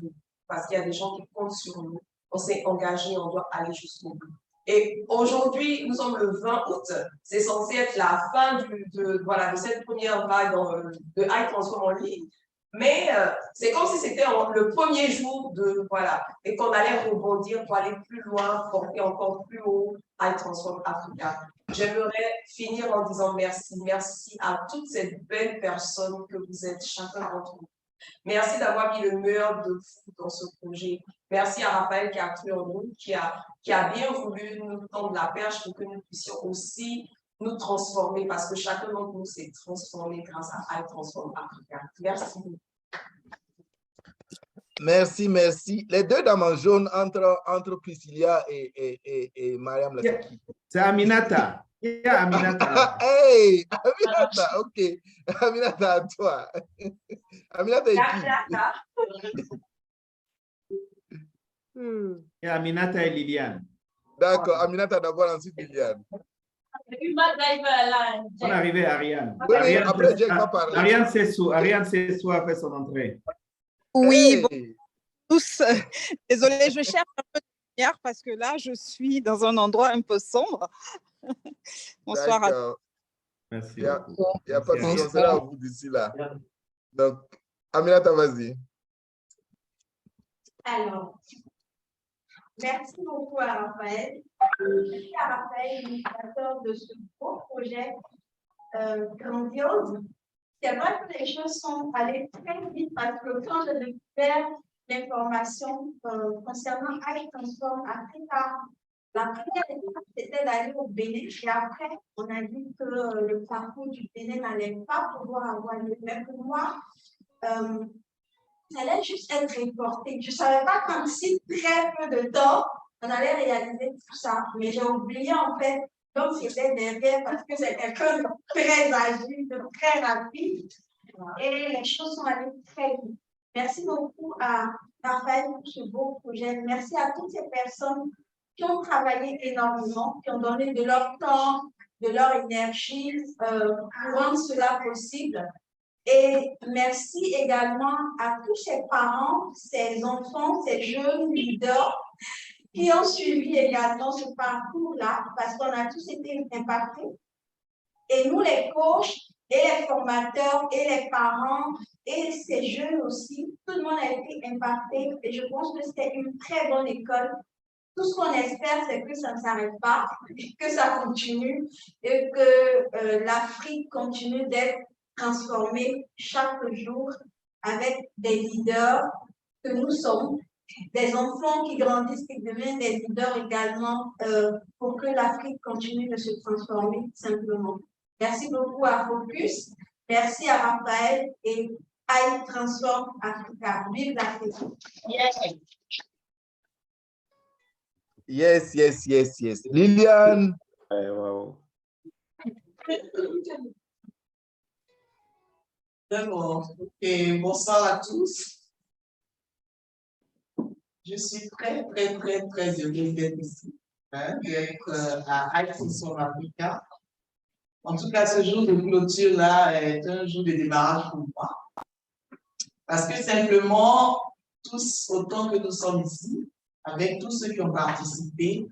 Parce qu'il y a des gens qui comptent sur nous. On s'est engagé, on doit aller jusqu'au bout. Et aujourd'hui, nous sommes le 20 août. C'est censé être la fin de cette première vague de iTransform en ligne. Mais c'est comme si c'était le premier jour et qu'on allait rebondir pour aller plus loin, porter encore plus haut iTransform Africa. J'aimerais finir en disant merci. Merci à toutes ces belles personnes que vous êtes, chacun d'entre vous. Merci d'avoir mis le meilleur de vous dans ce projet. Merci à Raphaël qui a cru en nous, qui a bien voulu nous tendre la perche pour que nous puissions aussi nous transformer, parce que chacun d'entre nous s'est transformé grâce à iTransform Africa. Merci. Merci, merci. Les deux dames en jaune entre Priscilla et Mariam Lassaki. C'est Aminata. Yeah, Aminata. Hey, Aminata, ok. Aminata, à toi. Aminata est qui? Yeah, Aminata et Liliane. D'accord, Aminata d'abord, ensuite Liliane. On est arrivé à Ariane. Oui, Ariane, après, Jack va parler. Ariane Sessou a fait son entrée. Oui, hey. Tous. Désolée, je cherche un peu de lumière parce que là, je suis dans un endroit un peu sombre. Bonsoir à tous. Merci. Il n'y a pas de souci, on sera au bout d'ici là. Donc, Aminata, vas-y. Alors, merci beaucoup à Raphaël. Merci à Raphaël, l'initiateur de ce beau projet grandiose. C'est vrai que les choses sont allées très vite parce que quand je récupère l'information concernant iTransform Africa, la première étape, c'était d'aller au Bénin. Et après, on a dit que le parcours du Bénin n'allait pas pouvoir avoir lieu. Mais pour moi, ça allait juste être reporté. Je ne savais pas qu'en si très peu de temps, on allait réaliser tout ça. Mais j'ai oublié en fait l'homme qui était derrière parce que c'est quelqu'un de très agile, de très rapide. Et les choses sont allées très vite. Merci beaucoup à Raphaël pour ce beau projet. Merci à toutes ces personnes qui ont travaillé énormément, qui ont donné de leur temps, de leur énergie pour rendre cela possible. Et merci également à tous ces parents, ces enfants, ces jeunes leaders qui ont suivi également ce parcours-là parce qu'on a tous été impactés. Et nous, les coachs, et les formateurs, et les parents, et ces jeunes aussi, tout le monde a été impacté. Et je pense que c'était une très bonne école. Tout ce qu'on espère, c'est que ça ne s'arrête pas, que ça continue, et que l'Afrique continue d'être transformée chaque jour avec des leaders que nous sommes, des enfants qui grandissent et deviennent des leaders également pour que l'Afrique continue de se transformer simplement. Merci beaucoup à Focus, merci à Raphaël et iTransform Africa. Vive l'Afrique! Yes, yes, yes, yes. Liliane. Wow. D'accord. Et bonsoir à tous. Je suis très heureuse d'être ici, d'être à iTransform Africa. En tout cas, ce jour de clôture-là est un jour de démarrage pour moi. Parce que simplement, tous, autant que nous sommes ici, avec tous ceux qui ont participé,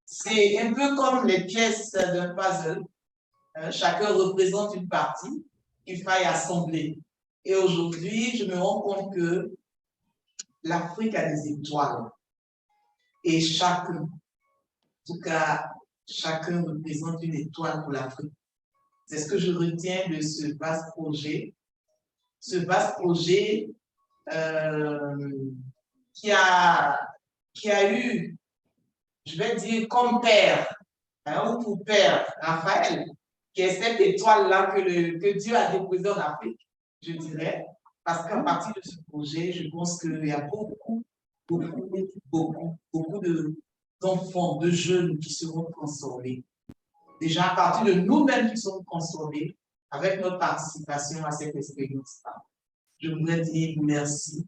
c'est un peu comme les pièces d'un puzzle. Chacun représente une partie qu'il faille assembler. Et aujourd'hui, je me rends compte que l'Afrique a des étoiles. Et chacun, en tout cas, chacun représente une étoile pour l'Afrique. C'est ce que je retiens de ce vaste projet. Ce vaste projet qui a eu je vais dire comme père, hein, ou pour père Raphaël, qui est cette étoile-là que Dieu a déposée en Afrique, je dirais, parce qu'à partir de ce projet, je pense qu'il y a beaucoup d'enfants, de jeunes qui seront transformés. Déjà à partir de nous-mêmes qui sommes transformés avec notre participation à cette expérience-là. Je voudrais dire merci.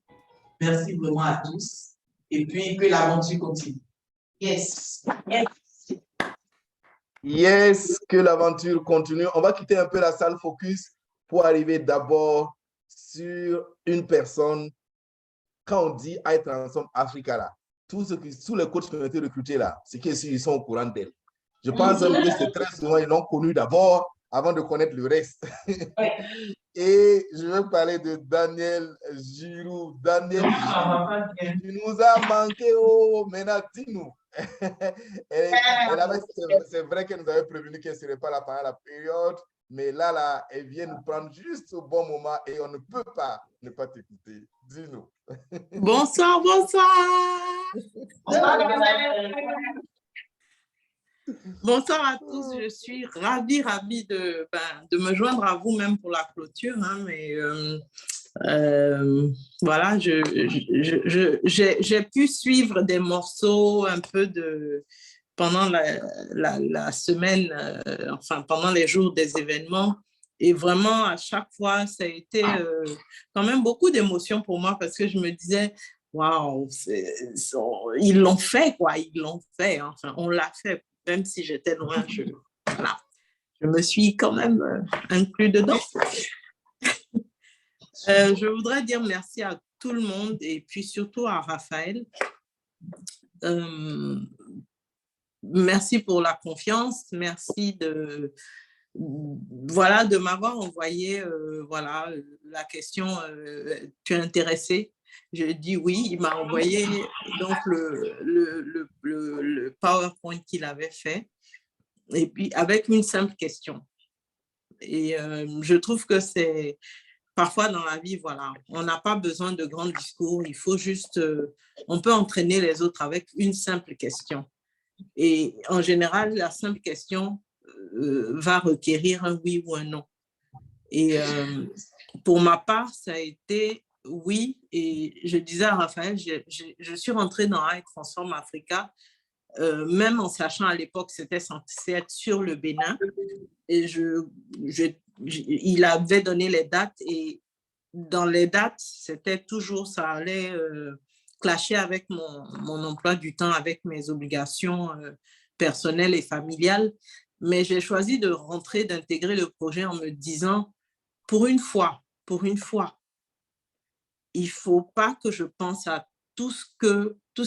Merci vraiment à tous. Et puis que l'aventure continue. Yes. Yes, que l'aventure continue. On va quitter un peu la salle focus pour arriver d'abord sur une personne. Quand on dit I Transform Africa, là, tous les coachs qui ont été recrutés là, c'est qu'ils sont au courant d'elle. Je pense même que c'est très souvent, ils l'ont connu d'abord avant de connaître le reste. Et je vais parler de Daniel Giroux. Daniel Giroux, tu nous as manqué, oh, maintenant, dis-nous. C'est vrai qu'elle nous avait prévenu qu'elle ne serait pas là pendant la période, mais là, elle vient nous prendre juste au bon moment et on ne peut pas ne pas t'écouter. Dis-nous. Bonsoir, bonsoir. Bonsoir à tous, je suis ravie de me joindre à vous même pour la clôture, hein, mais voilà, j'ai pu suivre des morceaux un peu pendant la semaine, enfin pendant les jours des événements, et vraiment à chaque fois ça a été quand même beaucoup d'émotions pour moi parce que je me disais waouh, ils l'ont fait quoi, ils l'ont fait, enfin on l'a fait. Même si j'étais loin, je me suis quand même inclus dedans. Je voudrais dire merci à tout le monde et puis surtout à Raphaël. Merci pour la confiance. Merci de m'avoir envoyé la question tu es intéressé? Je dis oui, il m'a envoyé donc le PowerPoint qu'il avait fait, et puis avec une simple question. Et je trouve que c'est parfois dans la vie, voilà, on n'a pas besoin de grands discours, il faut juste, on peut entraîner les autres avec une simple question. Et en général, la simple question va requérir un oui ou un non. Et pour ma part, ça a été oui, et je disais à Raphaël, je suis rentrée dans I Transform Africa, même en sachant à l'époque c'était censé être sur le Bénin, et il avait donné les dates, et dans les dates, c'était toujours, ça allait clasher avec mon emploi du temps, avec mes obligations personnelles et familiales, mais j'ai choisi de rentrer, d'intégrer le projet en me disant, pour une fois, il ne faut pas que je pense à tout ce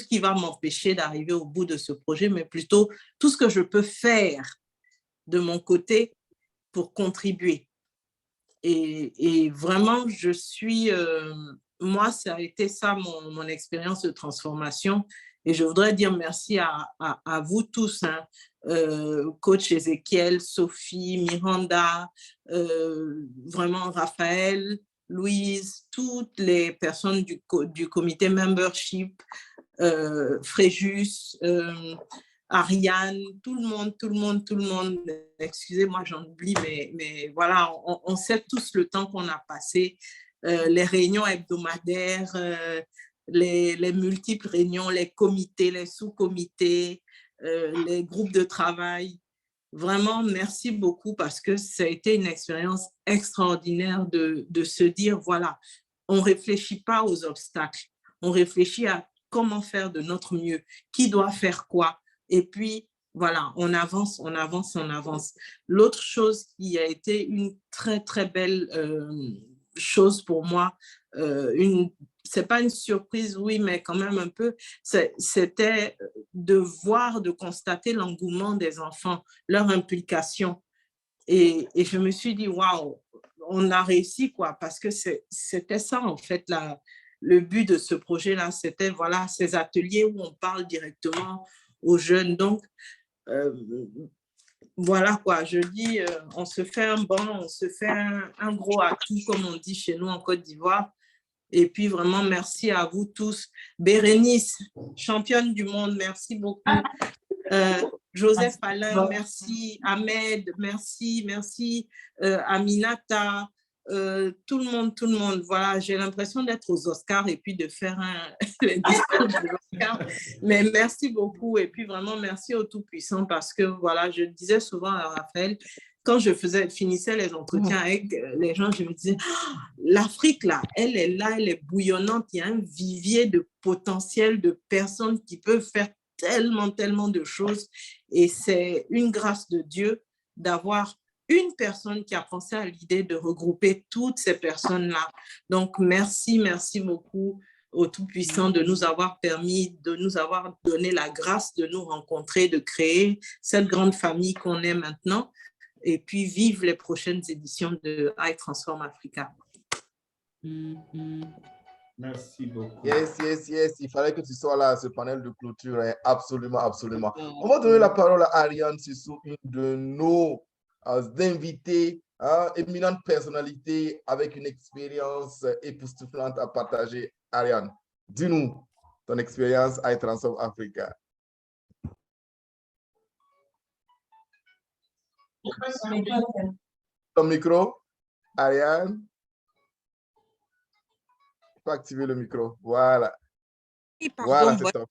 qui va m'empêcher d'arriver au bout de ce projet, mais plutôt tout ce que je peux faire de mon côté pour contribuer. Et vraiment, moi, ça a été ça mon expérience de transformation. Et je voudrais dire merci à vous tous, hein, coach Ézéchiel, Sophie, Miranda, vraiment Raphaël, Louise, toutes les personnes du comité membership, Fréjus, Ariane, tout le monde. Excusez-moi, j'en oublie, mais voilà, on sait tous le temps qu'on a passé, les réunions hebdomadaires, les multiples réunions, les comités, les sous-comités, les groupes de travail. Vraiment, merci beaucoup parce que ça a été une expérience extraordinaire de se dire, voilà, on ne réfléchit pas aux obstacles, on réfléchit à comment faire de notre mieux, qui doit faire quoi. Et puis, voilà, on avance. L'autre chose qui a été une très, très belle chose pour moi, c'est pas une surprise, oui, mais quand même un peu, c'était de constater l'engouement des enfants, leur implication. Et je me suis dit, waouh, on a réussi, quoi, parce que c'était ça, en fait, le but de ce projet-là, c'était, voilà, ces ateliers où on parle directement aux jeunes. Donc, voilà, quoi, je dis, on se fait un banc, on se fait un gros atout, comme on dit chez nous en Côte d'Ivoire. Et puis, vraiment, merci à vous tous. Bérénice, championne du monde, merci beaucoup. Joseph Alain, merci. Ahmed, merci. Aminata, tout le monde. Voilà, j'ai l'impression d'être aux Oscars et puis de faire les discours des Oscars. Mais merci beaucoup et puis vraiment merci au Tout-Puissant parce que voilà, je disais souvent à Raphaël, quand je finissais les entretiens avec les gens, je me disais, oh, l'Afrique là, elle est bouillonnante. Il y a un vivier de potentiel de personnes qui peuvent faire tellement de choses. Et c'est une grâce de Dieu d'avoir une personne qui a pensé à l'idée de regrouper toutes ces personnes-là. Donc, merci beaucoup au Tout-Puissant de nous avoir permis, de nous avoir donné la grâce de nous rencontrer, de créer cette grande famille qu'on est maintenant. Et puis, vive les prochaines éditions de I Transform Africa. Merci beaucoup. Yes. Il fallait que tu sois là à ce panel de clôture. Hein. Absolument. On va donner la parole à Ariane Sissou, une de nos invités, éminente personnalité avec une expérience époustouflante à partager. Ariane, dis-nous ton expérience à I Transform Africa. Ton micro, Ariane. Il faut activer le micro. Voilà. Oui, pardon, voilà, c'est top.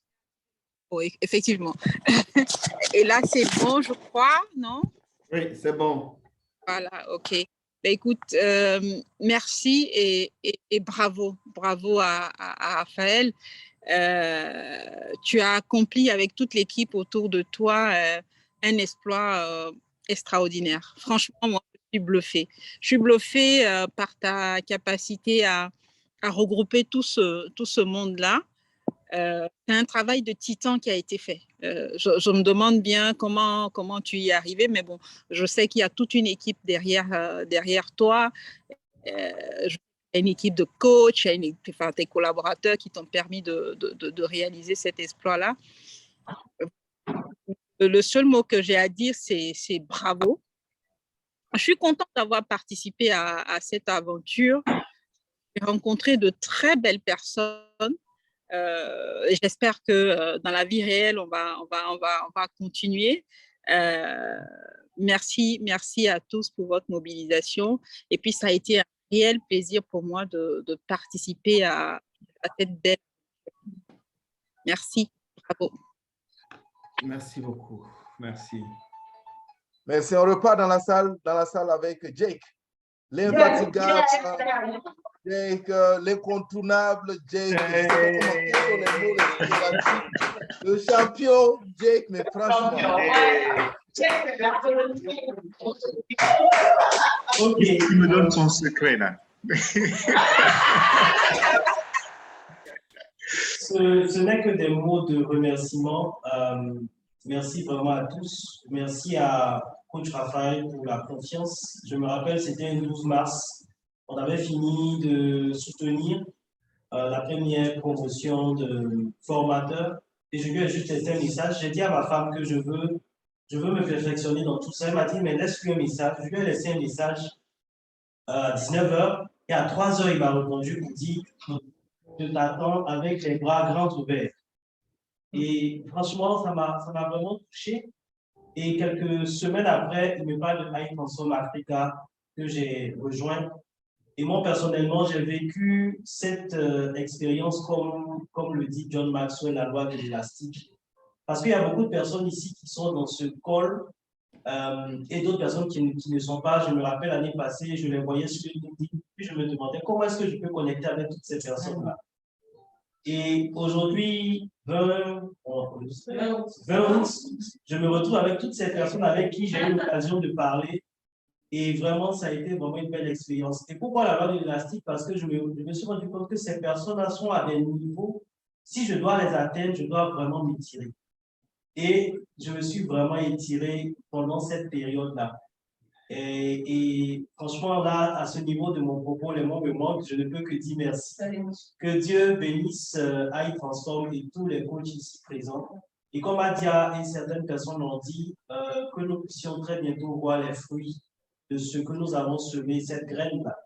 Oui, effectivement. Et là, c'est bon, je crois, non? Oui, c'est bon. Voilà, OK. Ben, écoute, merci et bravo à Raphaël. Tu as accompli avec toute l'équipe autour de toi un exploit extraordinaire. Franchement, moi, je suis bluffée. Je suis bluffée par ta capacité à regrouper tout ce monde-là. C'est un travail de titan qui a été fait. Je me demande bien comment tu y es arrivé, mais bon, je sais qu'il y a toute une équipe derrière toi. Une équipe de coachs, tes collaborateurs qui t'ont permis de réaliser cet exploit-là. Le seul mot que j'ai à dire, c'est bravo. Je suis contente d'avoir participé à cette aventure. J'ai rencontré de très belles personnes. J'espère que dans la vie réelle, on va continuer. Merci à tous pour votre mobilisation. Et puis, ça a été un réel plaisir pour moi de participer à cette belle. Merci. Bravo. Merci beaucoup. Merci. Merci. On repart dans la salle avec Jake. L'infatigable Jake, l'incontournable Jake. Le champion Jake, mais franchement. Ok, il me donne son secret là. Ce n'est que des mots de remerciement. Merci vraiment à tous. Merci à Coach Raphaël pour la confiance. Je me rappelle, c'était le 12 mars. On avait fini de soutenir la première promotion de formateur. Et je lui ai juste laissé un message. J'ai dit à ma femme que je veux me perfectionner dans tout ça. Elle m'a dit, mais laisse-lui un message. Je lui ai laissé un message à 19h. Et à 3h, il m'a répondu pour dire, je t'attends avec les bras grands ouverts. Et franchement, ça m'a vraiment touché. Et quelques semaines après, il me parle de I Transform Africa que j'ai rejoint. Et moi, personnellement, j'ai vécu cette expérience comme le dit John Maxwell, la loi de l'élastique. Parce qu'il y a beaucoup de personnes ici qui sont dans ce call et d'autres personnes qui ne sont pas. Je me rappelle l'année passée, je les voyais sur LinkedIn, puis je me demandais comment est-ce que je peux connecter avec toutes ces personnes-là. Et aujourd'hui, 20 je me retrouve avec toutes ces personnes avec qui j'ai eu l'occasion de parler. Et vraiment, ça a été vraiment une belle expérience. Et pourquoi la loi de l'élastique? Parce que je me suis rendu compte que ces personnes-là sont à des niveaux. Si je dois les atteindre, je dois vraiment m'étirer. Et je me suis vraiment étiré pendant cette période-là. Et franchement, là, à ce niveau de mon propos, les mots me manquent, je ne peux que dire merci. Que Dieu bénisse I Transform et tous les coachs ici présents. Et comme Adia et certaines personnes l'ont dit, que nous puissions très bientôt voir les fruits de ce que nous avons semé, cette graine-là.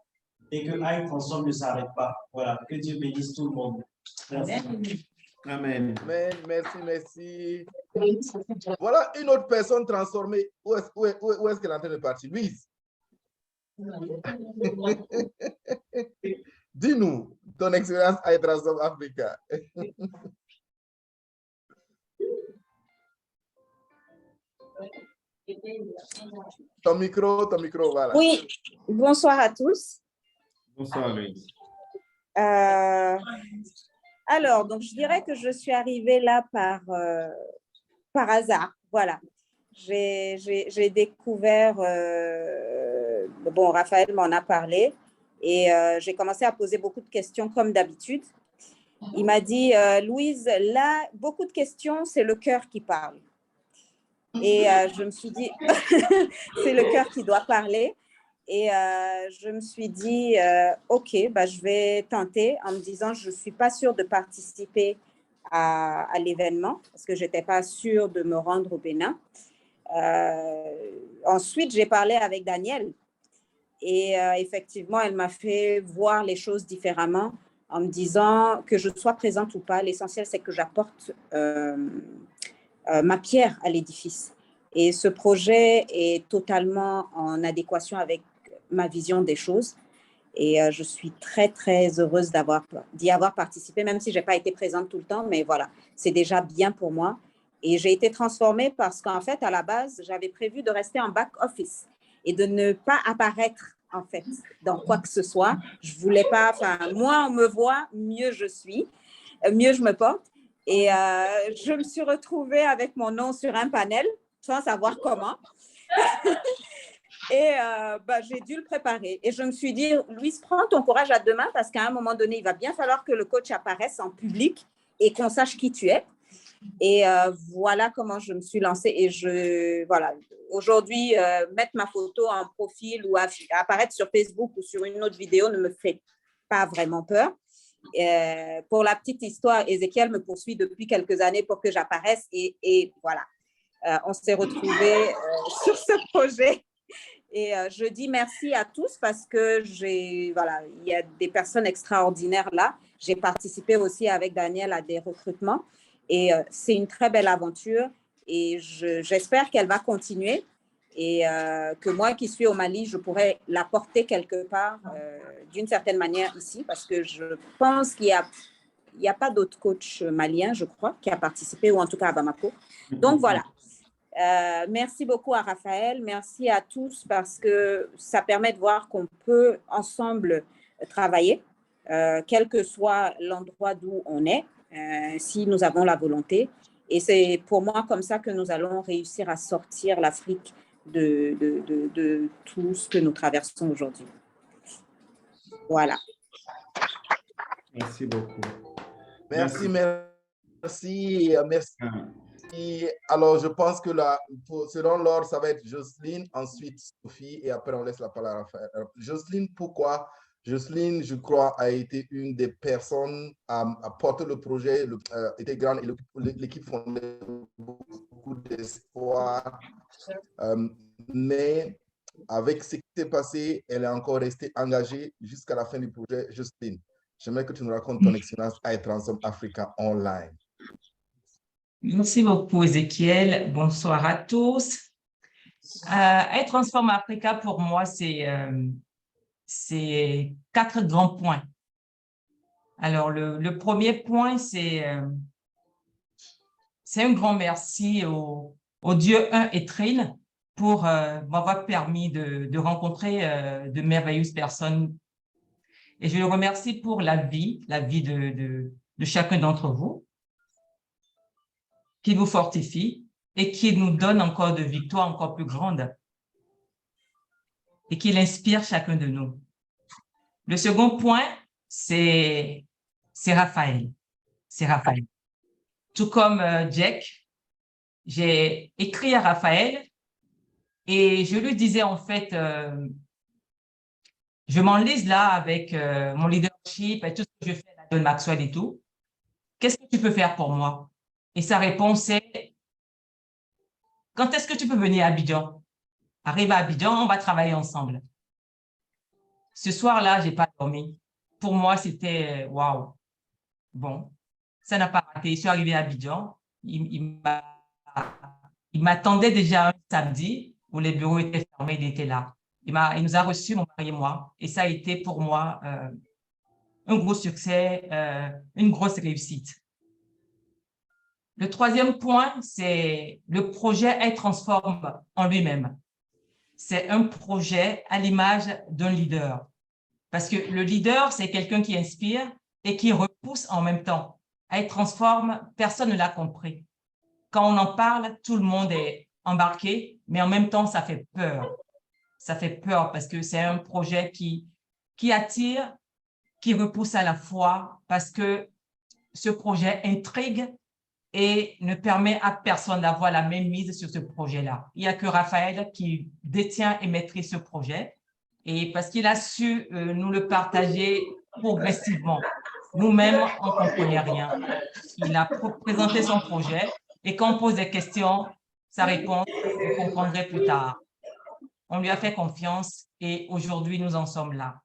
Et que I Transform ne s'arrête pas. Voilà, que Dieu bénisse tout le monde. Merci. Amen. Amen. Merci, merci. Voilà une autre personne transformée. Où est-ce qu'elle est en train de partir? Louise. Dis-nous ton expérience à Transform Africa. Ton micro, voilà. Oui, bonsoir à tous. Bonsoir, Louise. Alors, donc, je dirais que je suis arrivée là par hasard. Voilà. J'ai découvert, bon, Raphaël m'en a parlé et j'ai commencé à poser beaucoup de questions comme d'habitude. Il m'a dit, Louise, là, beaucoup de questions, c'est le cœur qui parle. Et je me suis dit, c'est le cœur qui doit parler. Et je me suis dit, OK, bah, je vais tenter en me disant, je ne suis pas sûre de participer à l'événement parce que je n'étais pas sûre de me rendre au Bénin. Ensuite, j'ai parlé avec Danielle et effectivement, elle m'a fait voir les choses différemment en me disant que je sois présente ou pas. L'essentiel, c'est que j'apporte ma pierre à l'édifice. Et ce projet est totalement en adéquation avec ma vision des choses. Et je suis très, très heureuse d'y avoir participé, même si je n'ai pas été présente tout le temps. Mais voilà, c'est déjà bien pour moi. Et j'ai été transformée parce qu'en fait, à la base, j'avais prévu de rester en back-office et de ne pas apparaître, en fait, dans quoi que ce soit. Je ne voulais pas, enfin, moins on me voit, mieux je suis, mieux je me porte. Et je me suis retrouvée avec mon nom sur un panel, sans savoir comment. Et bah, j'ai dû le préparer. Et je me suis dit, Louise, prends ton courage à deux mains parce qu'à un moment donné, il va bien falloir que le coach apparaisse en public et qu'on sache qui tu es. Et voilà comment je me suis lancée. Et voilà, aujourd'hui, mettre ma photo en profil ou apparaître sur Facebook ou sur une autre vidéo ne me fait pas vraiment peur. Pour la petite histoire, Ézéchiel me poursuit depuis quelques années pour que j'apparaisse. Et voilà, on s'est retrouvés sur ce projet. Et je dis merci à tous parce que voilà, il y a des personnes extraordinaires là. J'ai participé aussi avec Daniel à des recrutements et c'est une très belle aventure et j'espère qu'elle va continuer et que moi qui suis au Mali, je pourrais la porter quelque part d'une certaine manière ici parce que je pense qu'il n'y a pas d'autres coachs maliens, je crois, qui a participé ou en tout cas à Bamako. Donc voilà. Merci beaucoup à Raphaël, merci à tous parce que ça permet de voir qu'on peut ensemble travailler, quel que soit l'endroit d'où on est, si nous avons la volonté. Et c'est pour moi comme ça que nous allons réussir à sortir l'Afrique de tout ce que nous traversons aujourd'hui. Voilà. Merci beaucoup. Merci. Alors, je pense que là, selon l'ordre, ça va être Jocelyne, ensuite Sophie, et après, on laisse la parole à Raphaël. Jocelyne, pourquoi? Jocelyne, je crois, a été une des personnes à porter le projet, était grande, et l'équipe fondait beaucoup d'espoir. Mais avec ce qui s'est passé, elle est encore restée engagée jusqu'à la fin du projet. Jocelyne, j'aimerais que tu nous racontes ton expérience à Transform Africa Online. Merci beaucoup, Ézéchiel. Bonsoir à tous. Transform Africa, pour moi, c'est 4 grands points. Alors, le premier point, c'est un grand merci au Dieu un et Trine pour m'avoir permis de rencontrer de merveilleuses personnes. Et je le remercie pour la vie de chacun d'entre vous, qui vous fortifie et qui nous donne encore de victoires encore plus grandes et qui l'inspire chacun de nous. Le second point, c'est Raphaël. C'est Raphaël. Tout comme Jack, j'ai écrit à Raphaël et je lui disais en fait, je m'enlise là avec mon leadership et tout ce que je fais à John Maxwell et tout. Qu'est-ce que tu peux faire pour moi? Et sa réponse est, quand est-ce que tu peux venir à Abidjan? Arrive à Abidjan, on va travailler ensemble. Ce soir-là, je n'ai pas dormi. Pour moi, c'était waouh. Bon. Ça n'a pas raté. Je suis arrivée à Abidjan. Il m'attendait déjà un samedi où les bureaux étaient fermés, il était là. Il nous a reçus, mon mari et moi. Et ça a été pour moi un gros succès, une grosse réussite. Le troisième point, c'est le projet Elle transforme en lui-même. C'est un projet à l'image d'un leader. Parce que le leader, c'est quelqu'un qui inspire et qui repousse en même temps. Elle transforme, personne ne l'a compris. Quand on en parle, tout le monde est embarqué, mais en même temps, ça fait peur. Ça fait peur parce que c'est un projet qui attire, qui repousse à la fois, parce que ce projet intrigue et ne permet à personne d'avoir la même mise sur ce projet-là. Il n'y a que Raphaël qui détient et maîtrise ce projet, et parce qu'il a su nous le partager progressivement. Nous-mêmes, on ne comprenait rien. Il a présenté son projet, et quand on pose des questions, sa réponse, vous comprendrez plus tard. On lui a fait confiance, et aujourd'hui, nous en sommes là.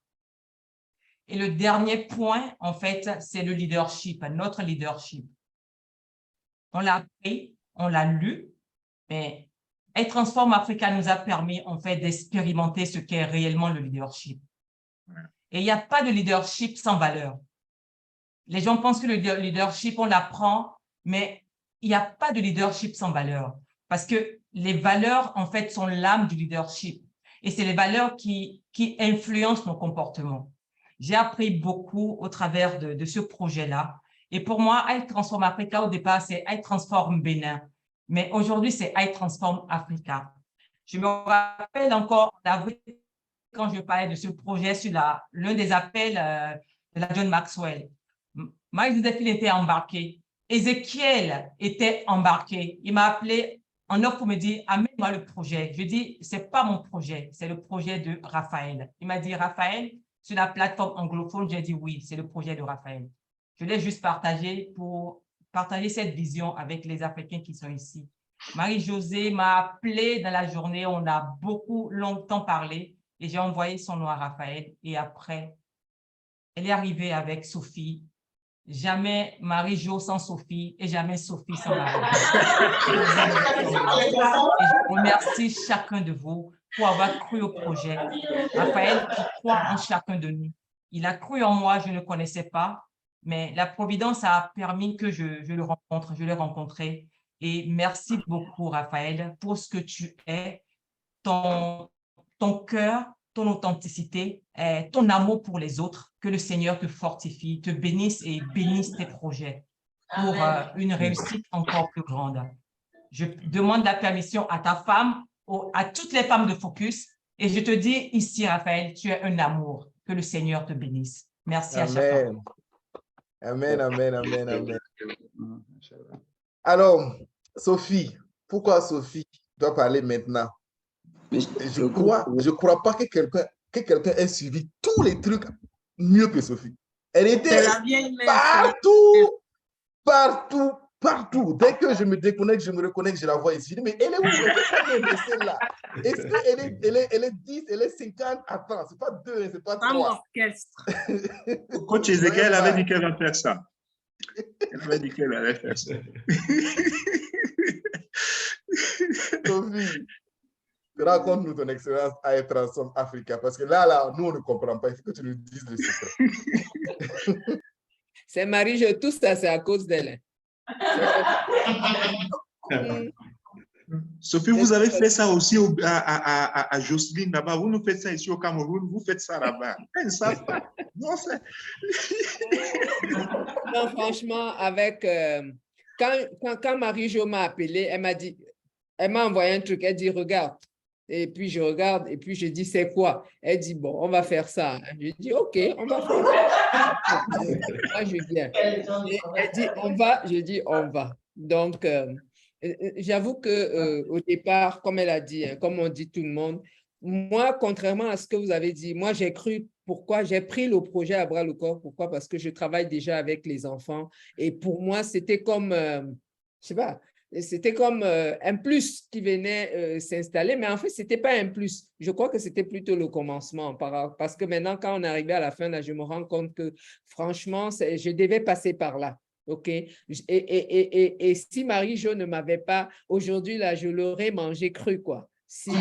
Et le dernier point, en fait, c'est le leadership, notre leadership. On l'a appris, on l'a lu, mais Elle Transforme Africa nous a permis, en fait, d'expérimenter ce qu'est réellement le leadership. Et il n'y a pas de leadership sans valeur. Les gens pensent que le leadership, on l'apprend, mais il n'y a pas de leadership sans valeur. Parce que les valeurs, en fait, sont l'âme du leadership. Et c'est les valeurs qui influencent nos comportements. J'ai appris beaucoup au travers de ce projet-là. Et pour moi, Elle Transforme Africa, au départ, c'est Elle Transforme Bénin. Mais aujourd'hui, c'est Elle Transforme Africa. Je me rappelle encore en avril, quand je parlais de ce projet sur l'un des appels de la John Maxwell. Marie-Joséphine était embarquée. Ézéchiel était embarqué. Il m'a appelé en offre pour me dire, amène-moi le projet. Je dis, c'est pas mon projet, c'est le projet de Raphaël. Il m'a dit, Raphaël, sur la plateforme anglophone, j'ai dit oui, c'est le projet de Raphaël. Je l'ai juste partagé pour partager cette vision avec les Africains qui sont ici. Marie-Josée m'a appelé dans la journée, on a beaucoup longtemps parlé et j'ai envoyé son nom à Raphaël. Et après, elle est arrivée avec Sophie. Jamais Marie-Jo sans Sophie et jamais Sophie sans Marie. Et je remercie chacun de vous pour avoir cru au projet. Raphaël qui croit en chacun de nous. Il a cru en moi, je ne connaissais pas, mais la Providence a permis que je le rencontre, je l'ai rencontré. Et merci beaucoup, Raphaël, pour ce que tu es, ton cœur, ton authenticité, ton amour pour les autres, que le Seigneur te fortifie, te bénisse et bénisse tes projets pour une réussite encore plus grande. Je demande la permission à ta femme, à toutes les femmes de Focus, et je te dis ici, Raphaël, tu es un amour. Que le Seigneur te bénisse. Merci à chacun. Amen, amen, amen, amen. Alors, Sophie, pourquoi Sophie doit parler maintenant? Je ne crois pas que quelqu'un ait suivi tous les trucs mieux que Sophie. Elle était partout. Dès que je me déconnecte, je me reconnecte, je la vois ici. Je dis, mais elle est où? Elle est là. Est-ce qu'elle est 10, elle est 50? Attends, c'est pas 2, c'est pas 3. Coach Ezekiel avait dit qu'elle va faire ça. Elle avait dit qu'elle allait faire ça. Sophie, raconte-nous ton expérience à Elle Transforme Africa, parce que là, nous, on ne comprend pas. Il faut que tu nous dises le secret. C'est Marie, tout ça, c'est à cause d'elle. Sophie, vous avez fait ça aussi à Jocelyne là-bas. Vous nous faites ça ici au Cameroun, vous faites ça là-bas. Ils ne savent pas. Non, franchement, avec quand Marie-Jo m'a appelé, elle m'a envoyé un truc, elle dit regarde. Et puis je regarde, et puis je dis c'est quoi? Elle dit bon, on va faire ça. Je dis ok, on va faire ça. Moi, je viens. Elle dit on va, je dis on va. Donc, j'avoue qu'au départ, comme elle a dit, comme on dit tout le monde, moi, contrairement à ce que vous avez dit, moi, j'ai cru, pourquoi j'ai pris le projet à bras le corps. Pourquoi? Parce que je travaille déjà avec les enfants. Et pour moi, c'était comme, je sais pas, c'était comme un plus qui venait s'installer. Mais en fait, ce n'était pas un plus. Je crois que c'était plutôt le commencement. Parce que maintenant, quand on est arrivé à la fin, là, je me rends compte que franchement, je devais passer par là. OK? Et si Marie-Jo ne m'avait pas, aujourd'hui, là, je l'aurais mangé cru, quoi. Si...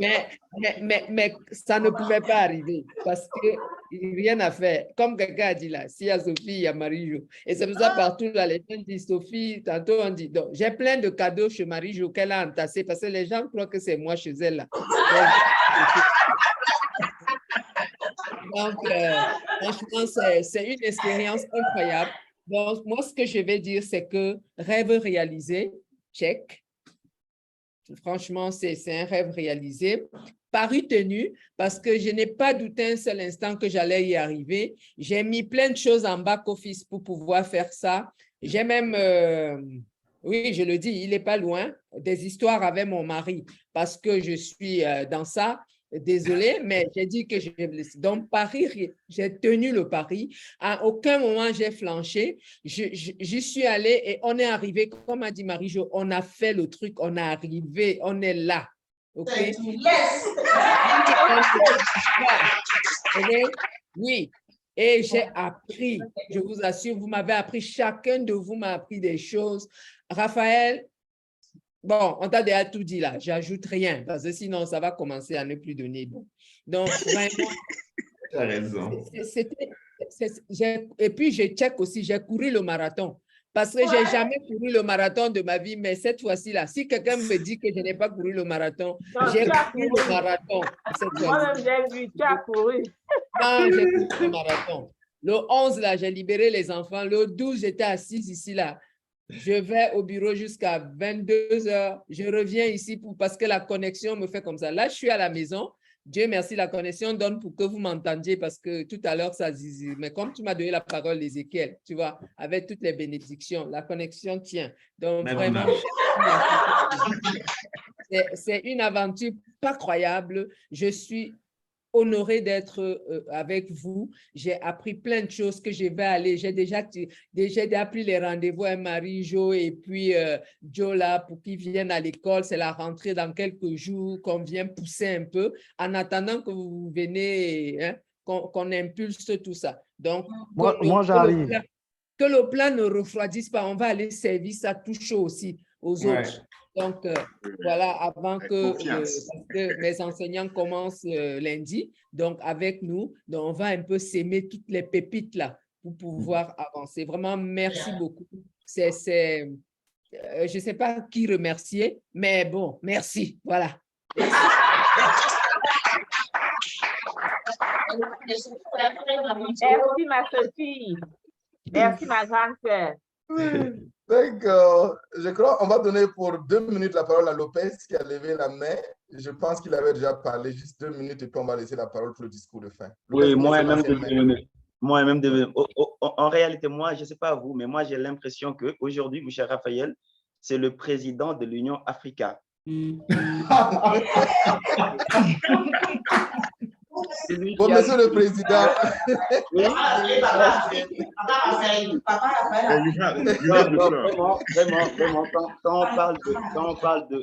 mais ça ne pouvait pas arriver parce que rien à faire. Comme quelqu'un a dit là, s'il y a Sophie, il y a Marie-Jo. Et c'est pour ça partout, là, les gens disent Sophie, tantôt on dit, donc j'ai plein de cadeaux chez Marie-Jo qu'elle a entassés parce que les gens croient que c'est moi chez elle là. Donc, franchement, c'est une expérience incroyable. Donc, moi, ce que je vais dire, c'est que rêve réalisé, check. Franchement, c'est un rêve réalisé. Pari tenu, parce que je n'ai pas douté un seul instant que j'allais y arriver. J'ai mis plein de choses en back-office pour pouvoir faire ça. J'ai même, oui, je le dis, il n'est pas loin, des histoires avec mon mari, parce que je suis dans ça. Désolée, mais j'ai dit que je vais blesser. Donc, Paris, j'ai tenu le pari. À aucun moment, j'ai flanché. J'y suis allée et on est arrivé, comme a dit Marie-Jo, on a fait le truc, on est arrivé, on est là. OK? Yes! Oui. Et j'ai appris, je vous assure, vous m'avez appris, chacun de vous m'a appris des choses. Raphaël, bon, on t'a déjà tout dit là, j'ajoute rien, parce que sinon, ça va commencer à ne plus donner bon. Donc, vraiment... Tu as raison. Et puis, je check aussi, j'ai couru le marathon, parce que je n'ai jamais couru le marathon de ma vie, mais cette fois-ci là, si quelqu'un me dit que je n'ai pas couru le marathon, j'ai couru le marathon. Moi-même, j'ai vu, tu as couru. Non, j'ai couru le marathon. Le 11, là, j'ai libéré les enfants. Le 12, j'étais assise ici, là. Je vais au bureau jusqu'à 22 heures. Je reviens ici parce que la connexion me fait comme ça. Là, je suis à la maison. Dieu merci, la connexion donne pour que vous m'entendiez parce que tout à l'heure, ça zizi. Mais comme tu m'as donné la parole, Ézéchiel, tu vois, avec toutes les bénédictions, la connexion tient. Donc, vraiment, c'est une aventure pas croyable. Je suis honorée d'être avec vous. J'ai appris plein de choses que je vais aller. J'ai déjà pris les rendez-vous à Marie-Jo et puis Joe là pour qu'ils viennent à l'école. C'est la rentrée dans quelques jours qu'on vient pousser un peu en attendant que vous venez, hein, qu'on impulse tout ça. Donc, moi j'arrive. Que le plat ne refroidisse pas. On va aller servir ça tout chaud aussi aux autres. Donc, voilà, avant parce que mes enseignants commencent lundi, donc avec nous, donc on va un peu s'aimer toutes les pépites là pour pouvoir avancer. Vraiment, merci beaucoup. Je ne sais pas qui remercier, mais bon, merci. Voilà. Merci, ma Sophie. Merci, ma grande sœur. D'accord. Je crois qu'on va donner pour 2 minutes la parole à Lopez qui a levé la main. Je pense qu'il avait déjà parlé, juste 2 minutes, et puis on va laisser la parole pour le discours de fin. Oui, moi-même, en réalité, moi, je ne sais pas vous, mais moi, j'ai l'impression qu'aujourd'hui, M. Raphaël, c'est le président de l'Union africaine. Bon, monsieur le président. Vraiment,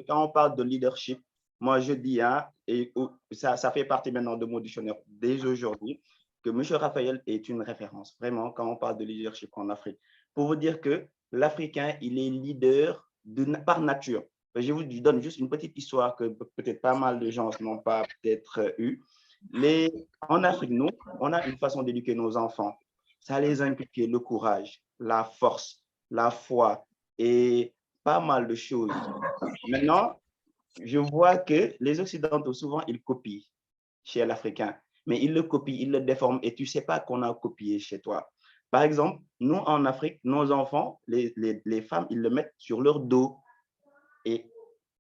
quand on parle de leadership, moi je dis, hein, et ça fait partie maintenant de mon dictionnaire dès aujourd'hui, que M. Raphaël est une référence, vraiment, quand on parle de leadership en Afrique. Pour vous dire que l'Africain, il est leader par nature. Je vous donne juste une petite histoire que peut-être pas mal de gens n'ont pas peut-être eu. En Afrique, nous, on a une façon d'éduquer nos enfants. Ça les a impliqué le courage, la force, la foi et pas mal de choses. Maintenant, je vois que les Occidentaux, souvent, ils copient chez l'Africain, mais ils le copient, ils le déforment et tu ne sais pas qu'on a copié chez toi. Par exemple, nous, en Afrique, nos enfants, les femmes, ils le mettent sur leur dos et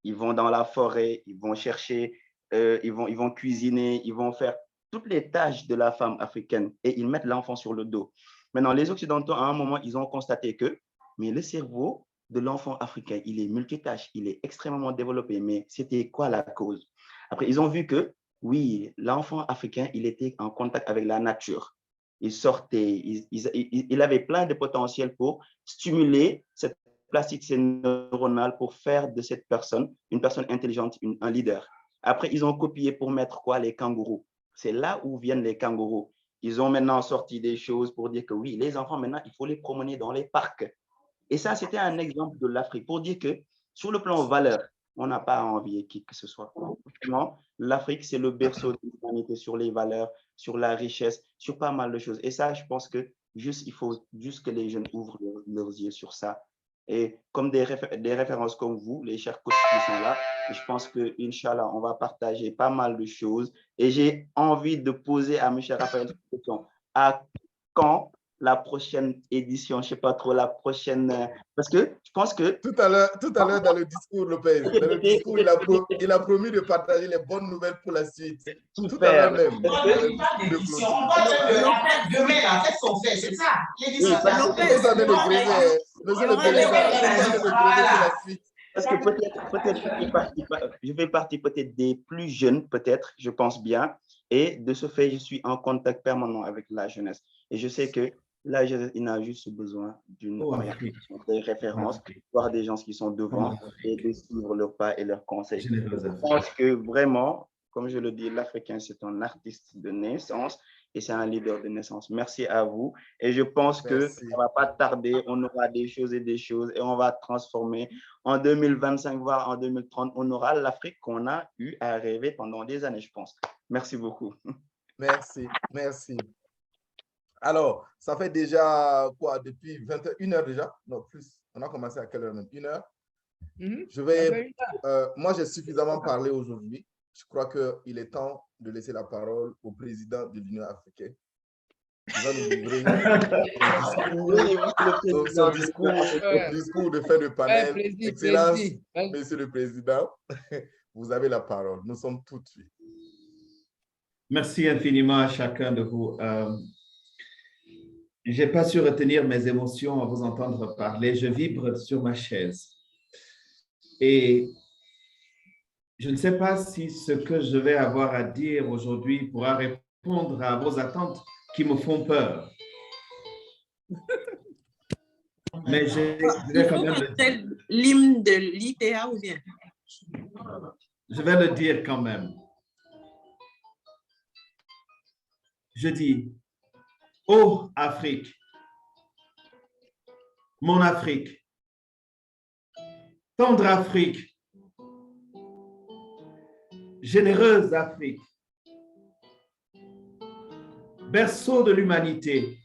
ils vont dans la forêt, ils vont chercher... ils vont cuisiner, ils vont faire toutes les tâches de la femme africaine et ils mettent l'enfant sur le dos. Maintenant, les Occidentaux, à un moment, ils ont constaté que mais le cerveau de l'enfant africain, il est multitâche, il est extrêmement développé. Mais c'était quoi la cause? Après, ils ont vu que, oui, l'enfant africain, il était en contact avec la nature. Il sortait, il avait plein de potentiel pour stimuler cette plasticité neuronale pour faire de cette personne une personne intelligente, un leader. Après, ils ont copié pour mettre quoi? Les kangourous. C'est là où viennent les kangourous. ils ont maintenant sorti des choses pour dire que oui, les enfants, maintenant, il faut les promener dans les parcs. Et ça, c'était un exemple de l'Afrique pour dire que sur le plan valeur, on n'a pas à envier qui que ce soit. Franchement, l'Afrique, c'est le berceau de l'humanité sur les valeurs, sur la richesse, sur pas mal de choses. Et ça, je pense que il faut juste que les jeunes ouvrent leurs yeux sur ça. Et comme des références comme vous, les chers coachs qui sont là, je pense que, Inch'Allah, on va partager pas mal de choses. Et j'ai envie de poser à M. Raphaël cette question. À quand la prochaine édition, je ne sais pas trop, la prochaine, parce que je pense que… Tout à l'heure, dans le discours, Lopez, dans le discours, il a promis de partager les bonnes nouvelles pour la suite. Tout à l'heure même. On va demain, là, qu'est-ce qu'on fait? C'est ça. Monsieur le Président, parce que peut-être, je fais partie peut-être des plus jeunes, peut-être, je pense bien. Et de ce fait, je suis en contact permanent avec la jeunesse. Et je sais que la jeunesse, il a juste besoin d'une orientation, des références, voir des gens qui sont devant et de suivre leurs pas et leurs conseils. Je pense que vraiment, comme je le dis, l'Africain, c'est un artiste de naissance et c'est un leader de naissance. Merci à vous. Et je pense que ça ne va pas tarder. On aura des choses et on va transformer. En 2025, voire en 2030, on aura l'Afrique qu'on a eu à rêver pendant des années, je pense. Merci beaucoup. Merci, merci. Alors, ça fait déjà quoi, depuis 21 heures déjà? Non, plus. On a commencé à quelle heure même? 1 heure? Je vais, moi, j'ai suffisamment parlé aujourd'hui. Je crois qu'il est temps de laisser la parole au président de l'Union africaine. Il va nous livrer son discours de fin de panel. Excellence, Monsieur le Président, vous avez la parole. Nous sommes tout de suite. Merci infiniment à chacun de vous. Je n'ai pas su retenir mes émotions à vous entendre parler. Je vibre sur ma chaise. Et je ne sais pas si ce que je vais avoir à dire aujourd'hui pourra répondre à vos attentes qui me font peur. Mais je vais quand même l'hymne de l'ITA ou bien? Je vais le dire quand même. Je dis, ô Afrique, mon Afrique, tendre Afrique, généreuse Afrique, berceau de l'humanité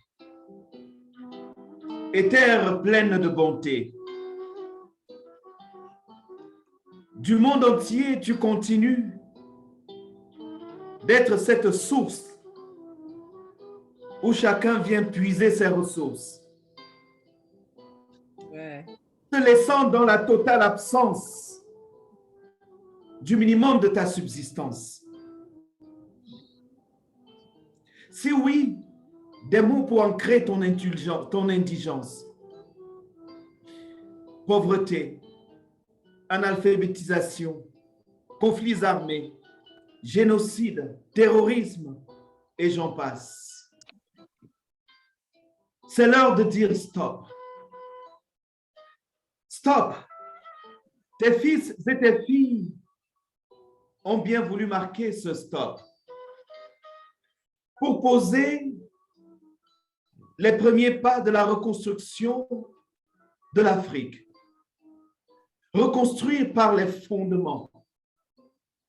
et terre pleine de bonté. Du monde entier, tu continues d'être cette source où chacun vient puiser ses ressources, te laissant dans la totale absence du minimum de ta subsistance. Si oui, des mots pour ancrer ton indigence, pauvreté, analphabétisation, conflits armés, génocide, terrorisme, et j'en passe. C'est l'heure de dire stop. Stop. Tes fils et tes filles ont bien voulu marquer ce stop pour poser les premiers pas de la reconstruction de l'Afrique. Reconstruire par les fondements,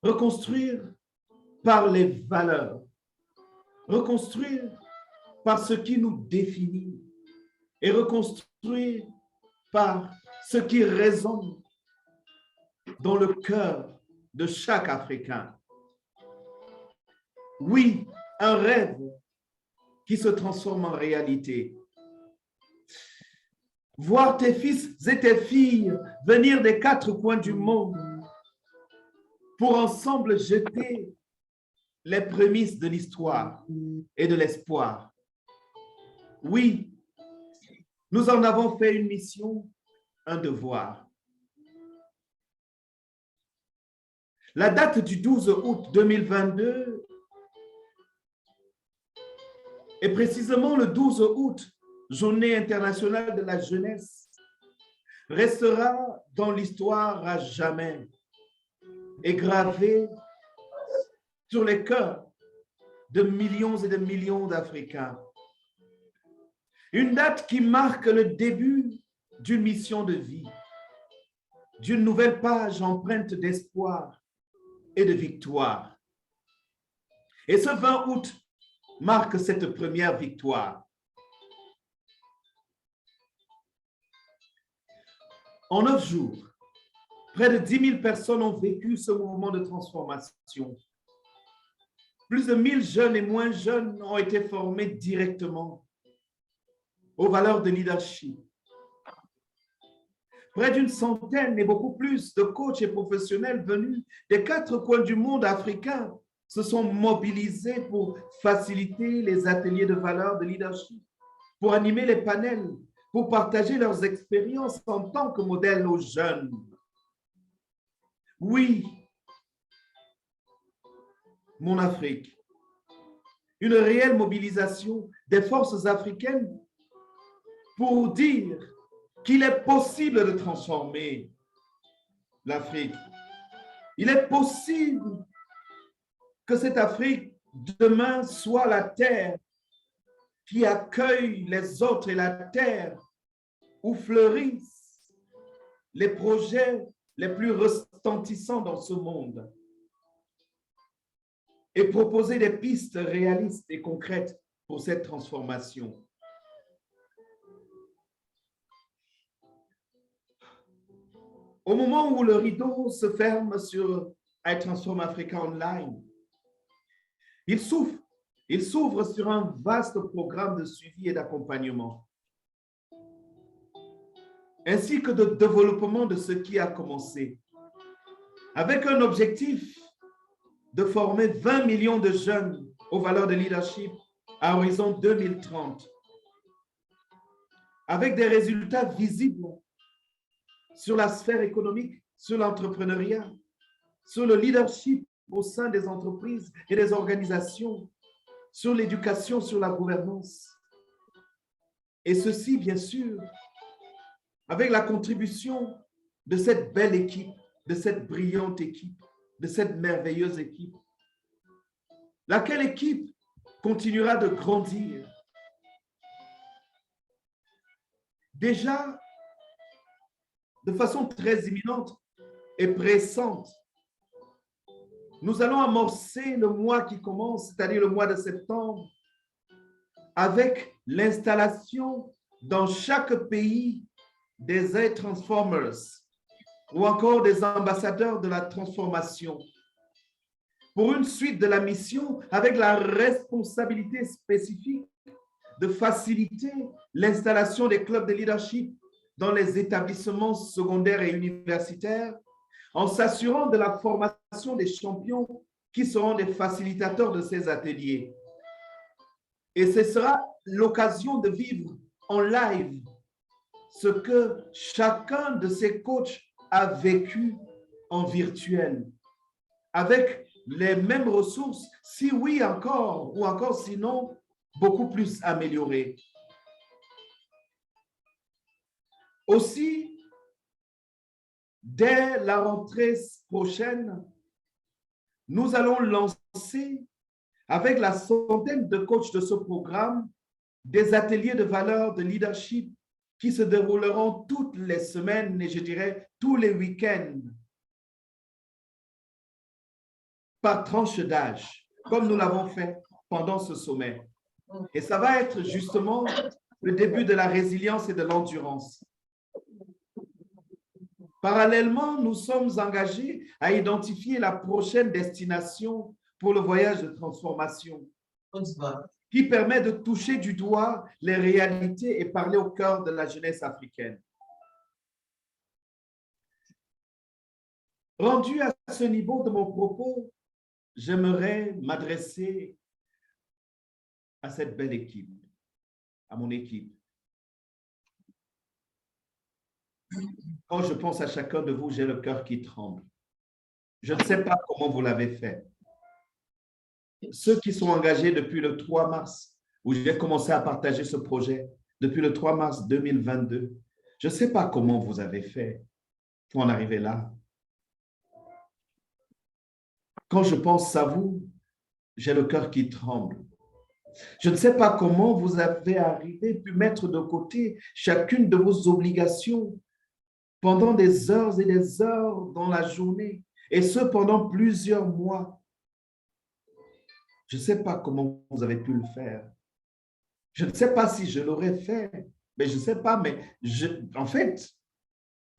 reconstruire par les valeurs, reconstruire par ce qui nous définit et reconstruire par ce qui résonne dans le cœur de chaque Africain. Oui, un rêve qui se transforme en réalité. Voir tes fils et tes filles venir des 4 coins du monde pour ensemble jeter les prémices de l'histoire et de l'espoir. Oui, nous en avons fait une mission, un devoir. La date du 12 août 2022 est précisément le 12 août, Journée internationale de la jeunesse, restera dans l'histoire à jamais et gravée sur les cœurs de millions et de millions d'Africains. Une date qui marque le début d'une mission de vie, d'une nouvelle page empreinte d'espoir et de victoire. Et ce 20 août marque cette première victoire. En 9 jours, près de 10 000 personnes ont vécu ce mouvement de transformation. Plus de 1000 jeunes et moins jeunes ont été formés directement aux valeurs de leadership. Près d'une centaine et beaucoup plus de coachs et professionnels venus des 4 coins du monde africain se sont mobilisés pour faciliter les ateliers de valeurs de leadership, pour animer les panels, pour partager leurs expériences en tant que modèle aux jeunes. Oui, mon Afrique, une réelle mobilisation des forces africaines pour dire qu'il est possible de transformer l'Afrique. Il est possible que cette Afrique demain soit la terre qui accueille les autres et la terre où fleurissent les projets les plus retentissants dans ce monde et proposer des pistes réalistes et concrètes pour cette transformation. Au moment où le rideau se ferme sur iTransform Africa Online, il s'ouvre sur un vaste programme de suivi et d'accompagnement, ainsi que de développement de ce qui a commencé, avec un objectif de former 20 millions de jeunes aux valeurs de leadership à horizon 2030, avec des résultats visibles sur la sphère économique, sur l'entrepreneuriat, sur le leadership au sein des entreprises et des organisations, sur l'éducation, sur la gouvernance. Et ceci, bien sûr, avec la contribution de cette belle équipe, de cette brillante équipe, de cette merveilleuse équipe, laquelle équipe continuera de grandir. Déjà, de façon très imminente et pressante, nous allons amorcer le mois qui commence, c'est-à-dire le mois de septembre, avec l'installation dans chaque pays des iTransformers ou encore des ambassadeurs de la transformation pour une suite de la mission avec la responsabilité spécifique de faciliter l'installation des clubs de leadership dans les établissements secondaires et universitaires en s'assurant de la formation des champions qui seront des facilitateurs de ces ateliers. Et ce sera l'occasion de vivre en live ce que chacun de ces coachs a vécu en virtuel, avec les mêmes ressources, si oui encore, ou encore sinon, beaucoup plus améliorées. Aussi, dès la rentrée prochaine, nous allons lancer, avec la centaine de coachs de ce programme, des ateliers de valeurs de leadership qui se dérouleront toutes les semaines et je dirais tous les week-ends, par tranche d'âge, comme nous l'avons fait pendant ce sommet. Et ça va être justement le début de la résilience et de l'endurance. Parallèlement, nous sommes engagés à identifier la prochaine destination pour le voyage de transformation, qui permet de toucher du doigt les réalités et parler au cœur de la jeunesse africaine. Rendu à ce niveau de mon propos, j'aimerais m'adresser à cette belle équipe, à mon équipe. Quand je pense à chacun de vous, j'ai le cœur qui tremble. Je ne sais pas comment vous l'avez fait. Ceux qui sont engagés depuis le 3 mars, où j'ai commencé à partager ce projet, depuis le 3 mars 2022, je ne sais pas comment vous avez fait pour en arriver là. Quand je pense à vous, j'ai le cœur qui tremble. Je ne sais pas comment vous avez arrivé, pu mettre de côté chacune de vos obligations pendant des heures et des heures dans la journée, et ce pendant plusieurs mois. Je ne sais pas comment vous avez pu le faire. Je ne sais pas si je l'aurais fait, mais je ne sais pas, mais en fait,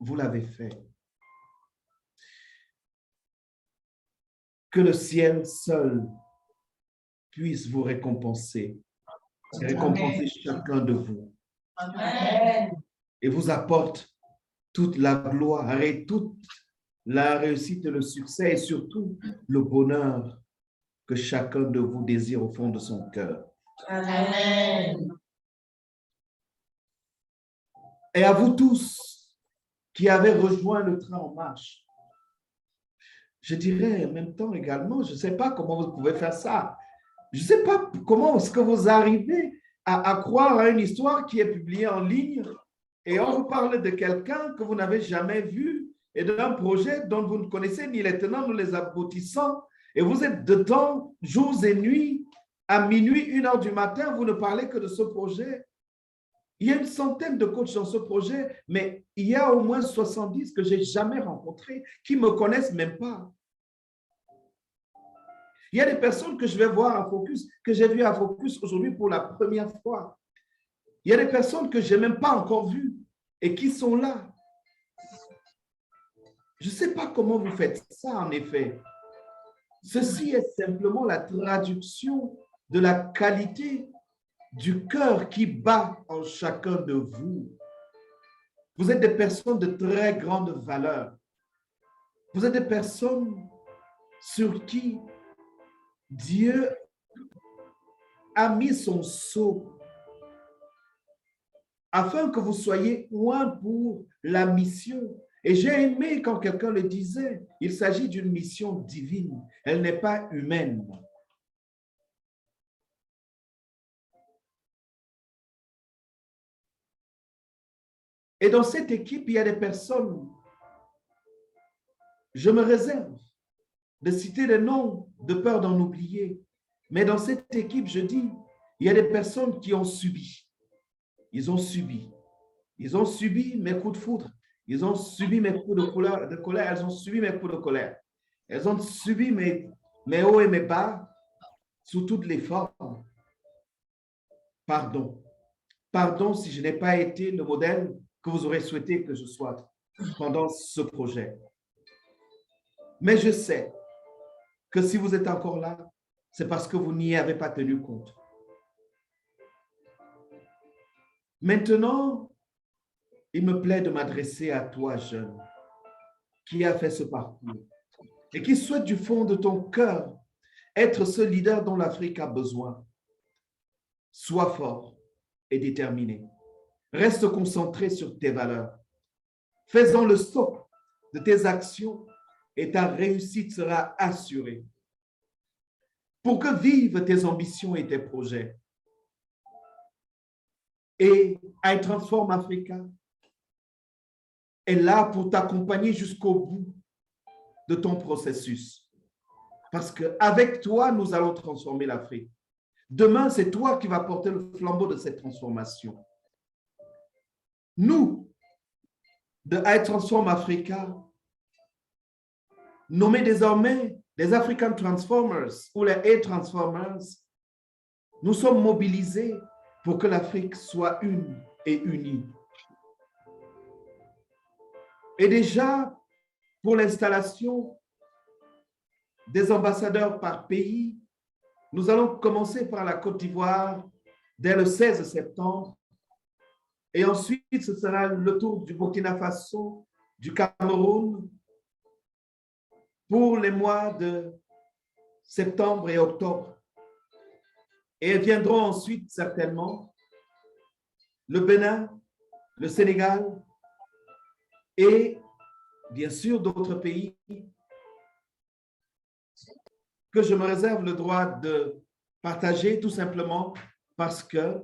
vous l'avez fait. Que le ciel seul puisse vous récompenser et récompenser chacun de vous. Amen. Et vous apporte toute la gloire et toute la réussite et le succès et surtout le bonheur que chacun de vous désire au fond de son cœur. Amen. Et à vous tous qui avez rejoint le train en marche, je dirais en même temps également, je ne sais pas comment vous pouvez faire ça. Je ne sais pas comment est-ce que vous arrivez à croire à une histoire qui est publiée en ligne et on vous parle de quelqu'un que vous n'avez jamais vu et d'un projet dont vous ne connaissez ni les tenants ni les aboutissants et vous êtes dedans jours et nuits, à minuit, 1h du matin, vous ne parlez que de ce projet. Il y a une centaine de coachs dans ce projet, mais il y a au moins 70 que je n'ai jamais rencontrés, qui ne me connaissent même pas. Il y a des personnes que je vais voir à Focus, que j'ai vues à Focus aujourd'hui pour la première fois. Il y a des personnes que je n'ai même pas encore vues et qui sont là. Je ne sais pas comment vous faites ça, en effet. Ceci est simplement la traduction de la qualité du cœur qui bat en chacun de vous. Vous êtes des personnes de très grande valeur. Vous êtes des personnes sur qui Dieu a mis son sceau afin que vous soyez loin pour la mission. Et j'ai aimé quand quelqu'un le disait, il s'agit d'une mission divine, elle n'est pas humaine. Et dans cette équipe, il y a des personnes, je me réserve de citer des noms de peur d'en oublier, mais dans cette équipe, je dis, il y a des personnes qui ont subi. Ils ont subi. Ils ont subi mes coups de foudre. Ils ont subi mes coups de colère. Elles ont subi mes coups de colère. Elles ont subi mes hauts et mes bas sous toutes les formes. Pardon. Pardon si je n'ai pas été le modèle que vous aurez souhaité que je sois pendant ce projet. Mais je sais que si vous êtes encore là, c'est parce que vous n'y avez pas tenu compte. Maintenant, il me plaît de m'adresser à toi, jeune, qui a fait ce parcours et qui souhaite du fond de ton cœur être ce leader dont l'Afrique a besoin. Sois fort et déterminé. Reste concentré sur tes valeurs. Fais-en le stop de tes actions et ta réussite sera assurée. Pour que vivent tes ambitions et tes projets. Et I Transform Africa est là pour t'accompagner jusqu'au bout de ton processus. Parce qu'avec toi, nous allons transformer l'Afrique. Demain, c'est toi qui vas porter le flambeau de cette transformation. Nous, de I Transform Africa, nommés désormais les African Transformers ou les A-Transformers, nous sommes mobilisés pour que l'Afrique soit une et unie. Et déjà, pour l'installation des ambassadeurs par pays, nous allons commencer par la Côte d'Ivoire dès le 16 septembre. Et ensuite, ce sera le tour du Burkina Faso, du Cameroun, pour les mois de septembre et octobre. Et viendront ensuite certainement le Bénin, le Sénégal et bien sûr d'autres pays que je me réserve le droit de partager tout simplement parce que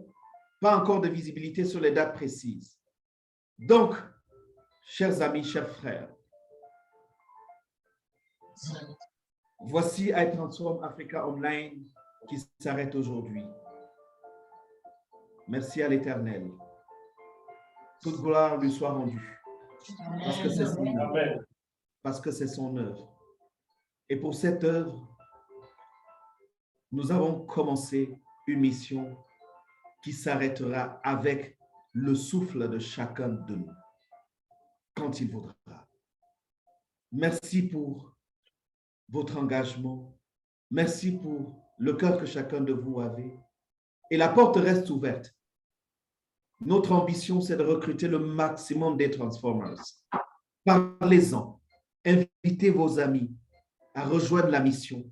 pas encore de visibilité sur les dates précises. Donc, chers amis, chers frères, Voici I Transform Africa Online qui s'arrête aujourd'hui. Merci à l'Éternel. Toute gloire lui soit rendue. Parce que c'est son œuvre. Parce que c'est son œuvre. Et pour cette œuvre, nous avons commencé une mission qui s'arrêtera avec le souffle de chacun de nous, quand il voudra. Merci pour votre engagement. Merci pour le cœur que chacun de vous avait. Et la porte reste ouverte. Notre ambition, c'est de recruter le maximum des Transformers. Parlez-en. Invitez vos amis à rejoindre la mission.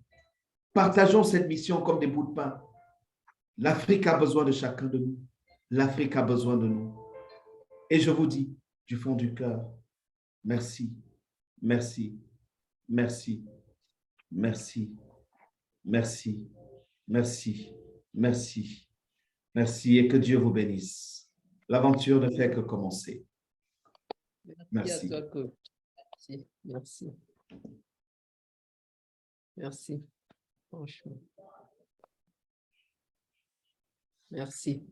Partageons cette mission comme des bouts de pain. L'Afrique a besoin de chacun de nous. L'Afrique a besoin de nous. Et je vous dis du fond du cœur, merci, merci, merci, merci, merci, merci, merci, merci et que Dieu vous bénisse. L'aventure ne fait que commencer. Merci. Merci à toi, coach. Merci, merci. Merci, franchement. Merci.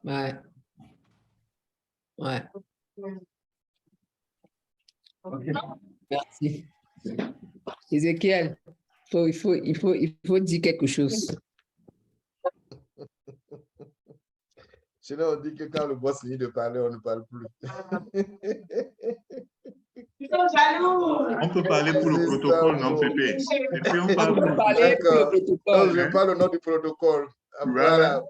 Ouais. Ouais. Merci. Ézéchiel, il faut dire quelque chose. Sinon, on dit que quand le boss finit de parler, on ne parle plus. Ils sont jaloux. On peut parler pour le protocole, non, Pépé? Pépé, on parle pour le D'accord. protocole. Donc, je parle au nom du protocole. Voilà.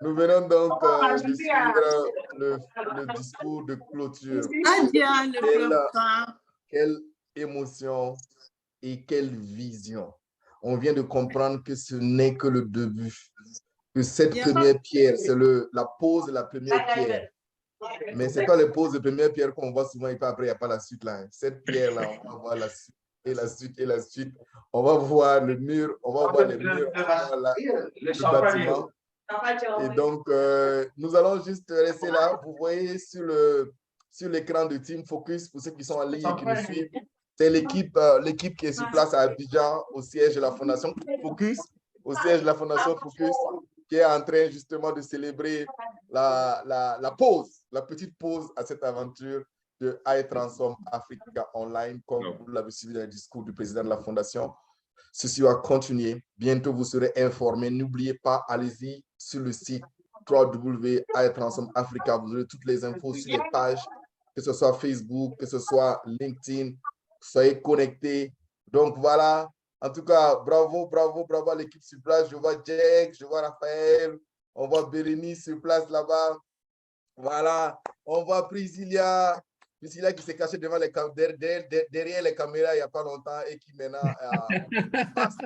Nous venons donc de suivre le discours de clôture. Quelle émotion et quelle vision. On vient de comprendre que ce n'est que le début. Que cette première pierre, c'est la pose de la première pierre. Mais c'est quand les poses de première pierre qu'on voit souvent et puis après, il n'y a pas la suite là. Cette pierre-là, on va voir la suite et la suite et la suite. On va voir le mur, on va voir les murs, on va voir le bâtiment. Et donc, nous allons juste rester là. Vous voyez sur l'écran de Team Focus, pour ceux qui sont en ligne et qui nous suivent, c'est l'équipe qui est sur place à Abidjan, au siège de la Fondation Focus, qui est en train justement de célébrer la pause, la petite pause à cette aventure de I Transform Africa Online, comme vous l'avez suivi dans le discours du président de la Fondation. Ceci va continuer. Bientôt, vous serez informés. N'oubliez pas, allez-y sur le site www.iTransform Africa. Vous aurez toutes les infos sur les pages, que ce soit Facebook, que ce soit LinkedIn. Soyez connectés. Donc, voilà. En tout cas, bravo, bravo, bravo à l'équipe sur place. Je vois Jack, je vois Raphaël, on voit Bérénice sur place là-bas. Voilà, on voit Priscilla qui s'est cachée derrière les caméras il n'y a pas longtemps et qui maintenant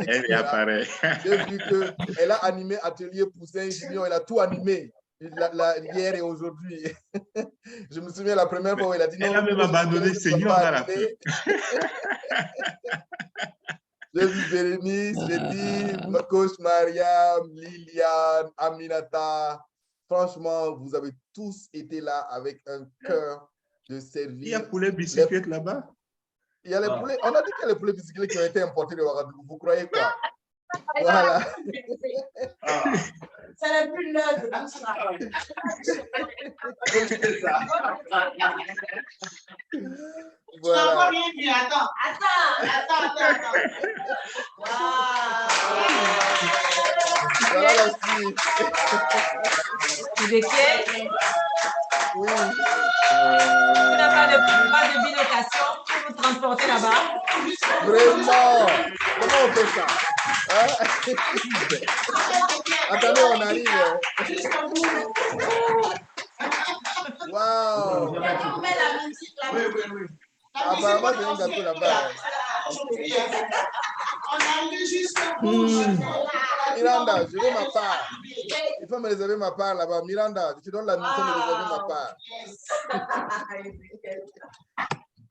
elle apparaît. J'ai vu qu'elle a animé Atelier Poussin Junior, elle a tout animé hier et aujourd'hui. Je me souviens la première fois où elle a dit non. Elle a même abandonné Seigneur dans la fin. J'ai vu Bérénice, j'ai dit coach Mariam, Liliane, Aminata. Franchement, vous avez tous été là avec un cœur de service. Il y a poulet bicyclette là-bas? Il y a les poulets. On a dit qu'il y a les poulets bicyclettes qui ont été importés de Ouagadougou. Vous croyez quoi? Voilà. Ça n'est plus l'heure de tout ça. Voilà. Tu n'as pas rien dit. Attends. Voilà la suite. Ézéchiel? Oui. Tu n'as pas de bilocation pour nous transporter là-bas? Vraiment? Comment on fait ça? Hein? Attendez, on arrive. Waouh! On met la musique là. Oui. Apparemment, j'ai un gâteau là-bas. On arrive juste Miranda, je veux ma part. Il faut me réserver ma part là-bas. Miranda, je te donne la mission de réserver ma part.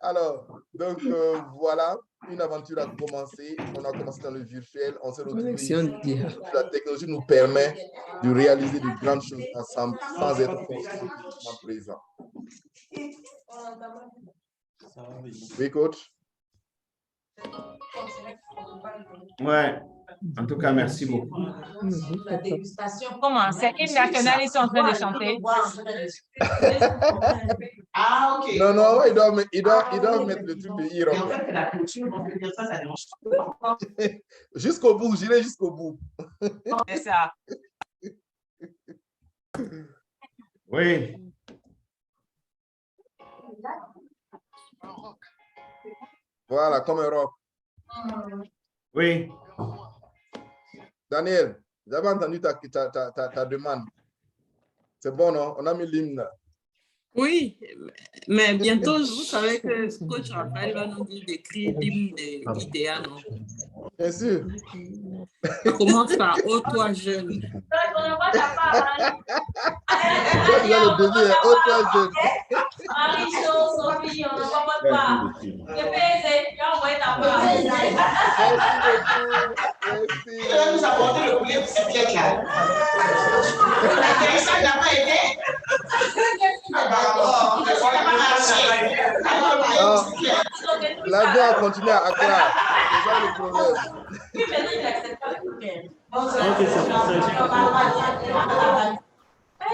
Alors, donc voilà, une aventure a commencé. On a commencé dans le virtuel, on s'est retrouvé ici. La technologie nous permet de réaliser de grandes choses ensemble sans être forcément présents. Oui, coach? Ouais, en tout cas, merci beaucoup. La dégustation. Comment? C'est hymne national, ils sont en train de chanter. Ah, ok. Non, non, ouais, ils doivent mettre le truc de Europe. En fait, la culture, on peut dire ça, ça dérange pas. Jusqu'au bout, j'irai jusqu'au bout. C'est ça. Oui. Voilà, comme un rock. Oui. Daniel, j'avais entendu ta demande. C'est bon, non? On a mis l'hymne. Oui, mais bientôt, vous savez que coach Raphaël va nous dire d'écrire l'hymne de l'IDEA, non? Bien sûr. Ça commence par « Oh, toi jeune ». Toi, tu as le désir, oh, toi jeune. Marie-Jo, Sophie, on n'a pas votre part. Que pèse, tu as envoyé ta part. Merci. Tu vas nous apporter le poulet pour cette pièce-là. Ça n'a pas aidé. L'avion a continué à Accra. C'est ça le problème. Oui, maintenant, il accepte pas le problème. Ok, c'est